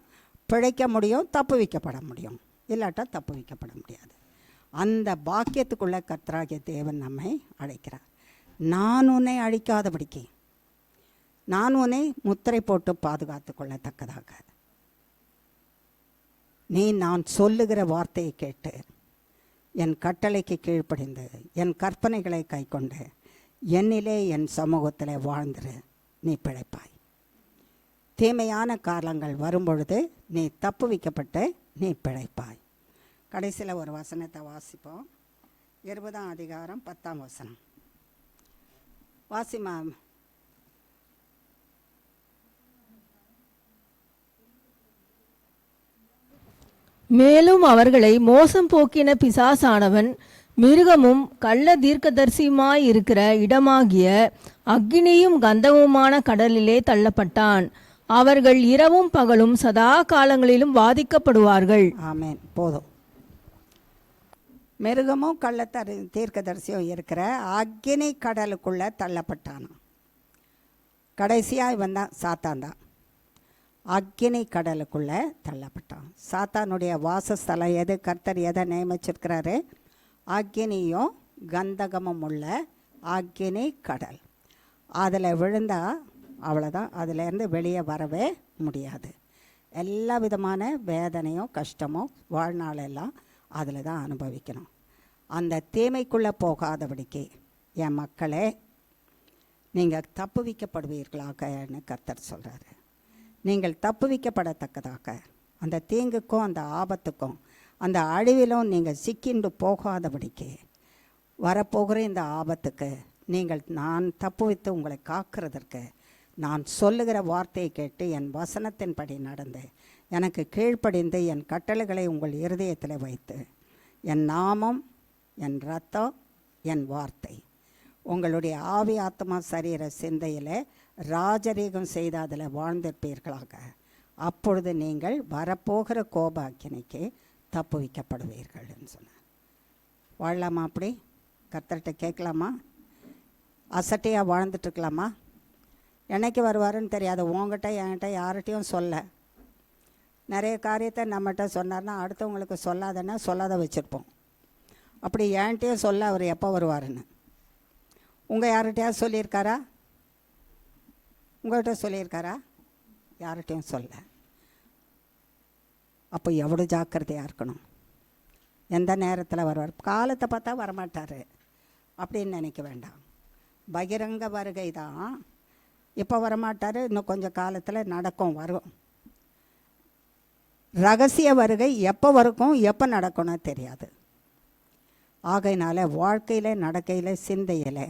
பிழைக்க முடியும், தப்பு வைக்கப்பட முடியும். இல்லாட்டா தப்பு வைக்கப்பட முடியாது. அந்த பாக்கியத்துக்குள்ளே கர்த்தராகிய தேவன் நம்மை அழைக்கிறார். நான் உன்னை அழிக்காதபடிக்கு, நான் உன்னை முத்திரை போட்டு பாதுகாத்து கொள்ளத்தக்கதாக நீ நான் சொல்லுகிற வார்த்தையை கேட்டு என் கட்டளைக்கு கீழ்ப்படிந்து என் கற்பனைகளை கைக்கொண்டு என்னிலே என் சமூகத்தில் வாழ்ந்துரு, நீ பிழைப்பாய். தீமையான காலங்கள் வரும்பொழுது நீ தப்பு வைக்கப்பட்டு நீ பிழைப்பாய். கடைசியில் ஒரு வசனத்தை வாசிப்போம். 20ஆம் அதிகாரம் 10ஆம் வசனம் வாசிமா. மேலும் அவர்களை மோசம் போக்கின பிசாசானவன் மிருகமும் கள்ள தீர்க்கதரிசியுமாய் இருக்கிற இடமாகிய அக்கினியும் கந்தமுமான கடலிலே தள்ளப்பட்டான். அவர்கள் இரவும் பகலும் சதா காலங்களிலும் வாதிக்கப்படுவார்கள். ஆமென். போதும். மிருகமும் கள்ள தீர்க்கதரிசியும் இருக்கிற அக்கினி கடலுக்குள்ளே தள்ளப்பட்டான். கடைசியாக இவன் தான், சாத்தான் தான். அக்கினி கடலுக்குள்ளே தள்ளப்பட்டான். சாத்தானுடைய வாசஸ்தலம் எது? கர்த்தர் எதை நியமிச்சிருக்கிறாரு? அக்கினியும் கந்தகமும் உள்ள அக்கினி கடல். அதில் விழுந்தால் அவ்வளோதான், அதிலேருந்து வெளியே வரவே முடியாது. எல்லா விதமான வேதனையும் கஷ்டமும் வாழ்நாளெல்லாம் அதில் தான் அனுபவிக்கணும். அந்த தீமைக்குள்ளே போகாதபடிக்கு என் மக்களே நீங்கள் தப்புவிக்கப்படுவீர்களாகன்னு கர்த்தர் சொல்கிறாரு. நீங்கள் தப்புவிக்கப்படத்தக்கதாக அந்த தீங்குக்கும் அந்த ஆபத்துக்கும் அந்த அழிவிலும் நீங்கள் சிக்கிண்டு போகாதபடிக்கு வரப்போகிற இந்த ஆபத்துக்கு நீங்கள் நான் தப்புவித்து உங்களை காக்கிறதற்கு நான் சொல்லுகிற வார்த்தையை கேட்டு என் வசனத்தின்படி நடந்து எனக்கு கீழ்ப்படிந்து என் கட்டளைகளை உங்கள் இருதயத்தில் வைத்து என் நாமம், என் இரத்தம், என் வார்த்தை உங்களுடைய ஆவி ஆத்மா சரீர சிந்தையில் ராஜரீகம் செய்து அதில் வாழ்ந்திருப்பீர்களாக. அப்பொழுது நீங்கள் வரப்போகிற கோபாக்கினைக்கு தப்புவிக்கப்படுவீர்கள்னு சொன்னார். வாழலாமா? அப்படி கர்த்தர்கிட்ட கேட்கலாமா? அசட்டையாக வாழ்ந்துட்டுருக்கலாமா? என்னைக்கு வருவாருன்னு தெரியாது. உங்ககிட்ட என்கிட்ட யார்கிட்டையும் சொல்ல. நிறைய காரியத்தை நம்மகிட்ட சொன்னார்னா அடுத்தவங்களுக்கு சொல்லாதன்னா சொல்லாத வச்சுருப்போம். அப்படி என்கிட்டையும் சொல்ல அவர் எப்போ வருவாருன்னு உங்கள் யார்கிட்டையாவது சொல்லியிருக்காரா? உங்கள்கிட்ட சொல்லியிருக்காரா? யார்கிட்டையும் சொல்ல. அப்போ எவ்வளோ ஜாக்கிரதையாக இருக்கணும். எந்த நேரத்தில் வருவார்? காலத்தை பார்த்தா வரமாட்டார் அப்படின்னு நினைக்க வேண்டாம். பகிரங்க வருகை தான். இப்போ வரமாட்டார், இன்னும் கொஞ்சம் காலத்தில் நடக்கும், வரும். ரகசிய வருகை எப்போ வரைக்கும் எப்போ நடக்கணும் தெரியாது. ஆகையினால வாழ்க்கையில், நடக்கையில், சிந்தையில்,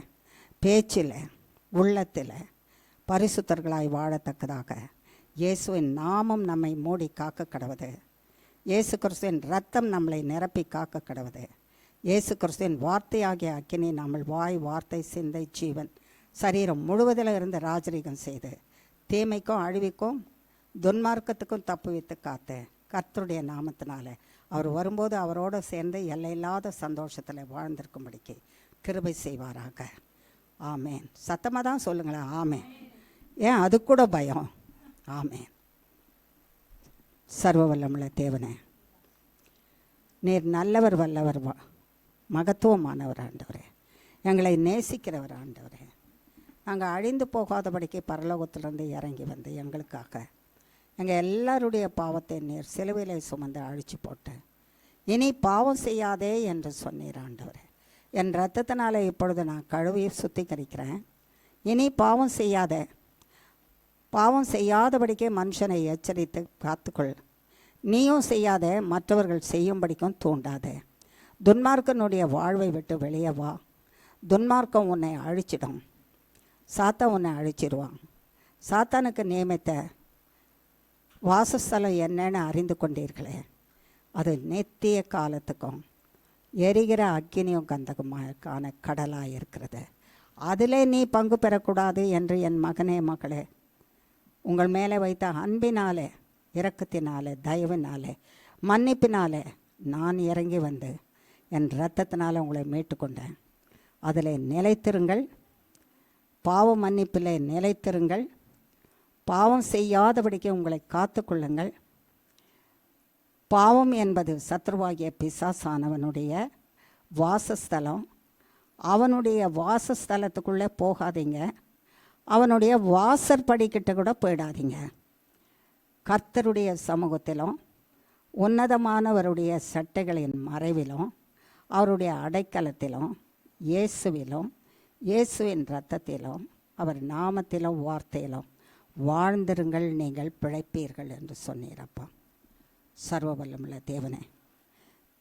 பேச்சில், உள்ளத்தில் பரிசுத்தர்களாய் வாழத்தக்கதாக இயேசுவின் நாமம் நம்மை மூடி காக்க கடவுது. இயேசு கிறிஸ்துவின் இரத்தம் நம்மளை நிரப்பி காக்க கடவுது. இயேசு கிறிஸ்துவின் வார்த்தையாகிய அக்கினி நம்ம வாய், வார்த்தை, சிந்தை, ஜீவன், சரீரம் முழுவதில் இருந்து ராஜரீகம் செய்து தீமைக்கும் அழிவுக்கும் துன்மார்க்கத்துக்கும் தப்புவித்து காத்து கர்த்தருடைய நாமத்தினால அவர் வரும்போது அவரோடு சேர்ந்து எல்லையில்லாத சந்தோஷத்தில் வாழ்ந்திருக்கும்படிக்கு கிருபை செய்வாராக. ஆமேன். சத்தமாக தான் சொல்லுங்களேன். ஆமேன். ஏன் அது கூட பயம்? ஆமேன். சர்வ வல்லமுள்ள தேவனே, நீர் நல்லவர், வல்லவர், மகத்துவமானவர் ஆண்டவரே, எங்களை நேசிக்கிறவர் ஆண்டவரே. நாங்கள் அழிந்து போகாதபடிக்கு பரலோகத்திலிருந்து இறங்கி வந்து எங்களுக்காக எங்கள் எல்லாருடைய பாவத்தை நீர் சிலுவையிலே சுமந்து அழிச்சு போட்டு இனி பாவம் செய்யாதே என்று சொன்னீர் ஆண்டவரே. என் இரத்தத்தினால இப்பொழுது நான் கழுவி சுத்திகரிக்கிறேன். இனி பாவம் செய்யாத, பாவம் செய்யாதபடிக்கே மனுஷனை எச்சரித்து காத்துக்கொள். நீயும் செய்யாத, மற்றவர்கள் செய்யும்படிக்கும் தூண்டாத. துன்மார்க்கனுடைய வாழ்வை விட்டு வெளியே வா. துன்மார்க்கம் உன்னை அழிச்சிடும். சாத்தான் உன்னை அழிச்சிடுவான். சாத்தானுக்கு நியமித்த வாசஸ்தலம் என்னன்னு அறிந்து கொண்டீர்களே, அது நித்திய காலத்துக்கும் எரிகிற அக்கினியும் கந்தகமான கடலாக இருக்கிறது. அதிலே நீ பங்கு பெறக்கூடாது என்று என் மகனே, மகளே, உங்கள் மேலே வைத்த அன்பினாலே, இரக்கத்தினாலே, தயவினாலே, மன்னிப்பினாலே நான் இறங்கி வந்து என் இரத்தத்தினால உங்களை மீட்டுக்கொண்டேன். அதில் நிலைத்திருங்கள். பாவ மன்னிப்பிலே நிலைத்திருங்கள். பாவம் செய்யாதபடிக்கு உங்களை காத்து கொள்ளுங்கள். பாவம் என்பது சத்ருவாகிய பிசாசானவனுடைய வாசஸ்தலம். அவனுடைய வாசஸ்தலத்துக்குள்ளே போகாதீங்க. அவனுடைய வாசற்படிக்கிட்ட கூட போயிடாதீங்க. கர்த்தருடைய சமூகத்திலும் உன்னதமானவருடைய சட்டைகளின் மறைவிலும் அவருடைய அடைக்கலத்திலும் இயேசுவிலும் இயேசுவின் இரத்தத்திலும் அவர் நாமத்திலும் வார்த்தையிலும் வாழ்ந்திருங்கள், நீங்கள் பிழைப்பீர்கள் என்று சொன்னீரப்பா. சர்வ வல்லமுள்ள தேவனே,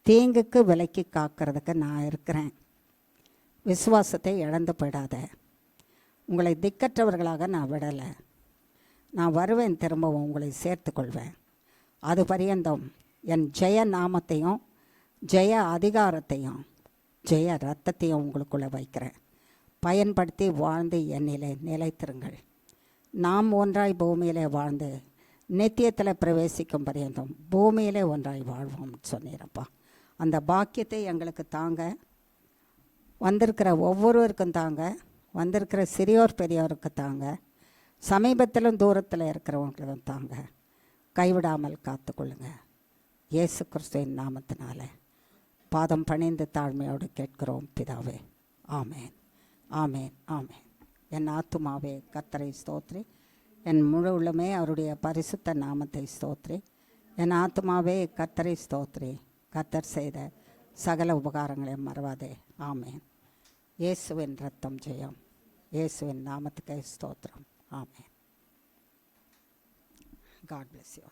தீங்குக்கு விலக்கி காக்கிறதுக்கு நான் இருக்கிறேன். விசுவாசத்தை இழந்து போயிடாத. உங்களை திக்கற்றவர்களாக நான் விடலை. நான் வருவேன், திரும்பவும் உங்களை சேர்த்து கொள்வேன். அது பரியந்தம் என் ஜெய நாமத்தையும் ஜெய அதிகாரத்தையும் ஜெய ரத்தத்தையும் உங்களுக்குள்ளே வைக்கிறேன். பயன்படுத்தி வாழ்ந்து என்னிலே நிலைத்திருங்கள். நாம் ஒன்றாய் பூமியிலே வாழ்ந்து நித்தியத்தில் பிரவேசிக்கும் பரியந்தம் பூமியிலே ஒன்றாய் வாழ்வோம் சொன்னீரப்பா. அந்த பாக்கியத்தை எங்களுக்கு தாங்க. வந்திருக்கிற ஒவ்வொருவருக்கும் தாங்க. வந்திருக்கிற சிறியோர் பெரியோருக்கு தாங்க. சமீபத்திலும் தூரத்தில் இருக்கிறவங்களுக்கும் தாங்க. கைவிடாமல் காத்துக்கொள்ளுங்க. இயேசு கிறிஸ்துவின் நாமத்தினால பாதம் பணிந்து தாழ்மையோடு கேட்கிறோம் பிதாவே. ஆமேன், ஆமேன், ஆமேன். என் ஆத்துமாவே கர்த்தரை ஸ்தோத்ரி, என் முழு உள்ளமே அவருடைய பரிசுத்த நாமத்தை ஸ்தோத்ரி. என் ஆத்துமாவே கர்த்தரை ஸ்தோத்ரி, கர்த்தர் செய்த சகல உபகாரங்களை மறவாதே. ஆமேன். இயேசுவின் ரத்தம் ஜெயம். இயேசுவின் நாமத்துக்கே ஸ்தோத்திரம். ஆமேன். God bless you.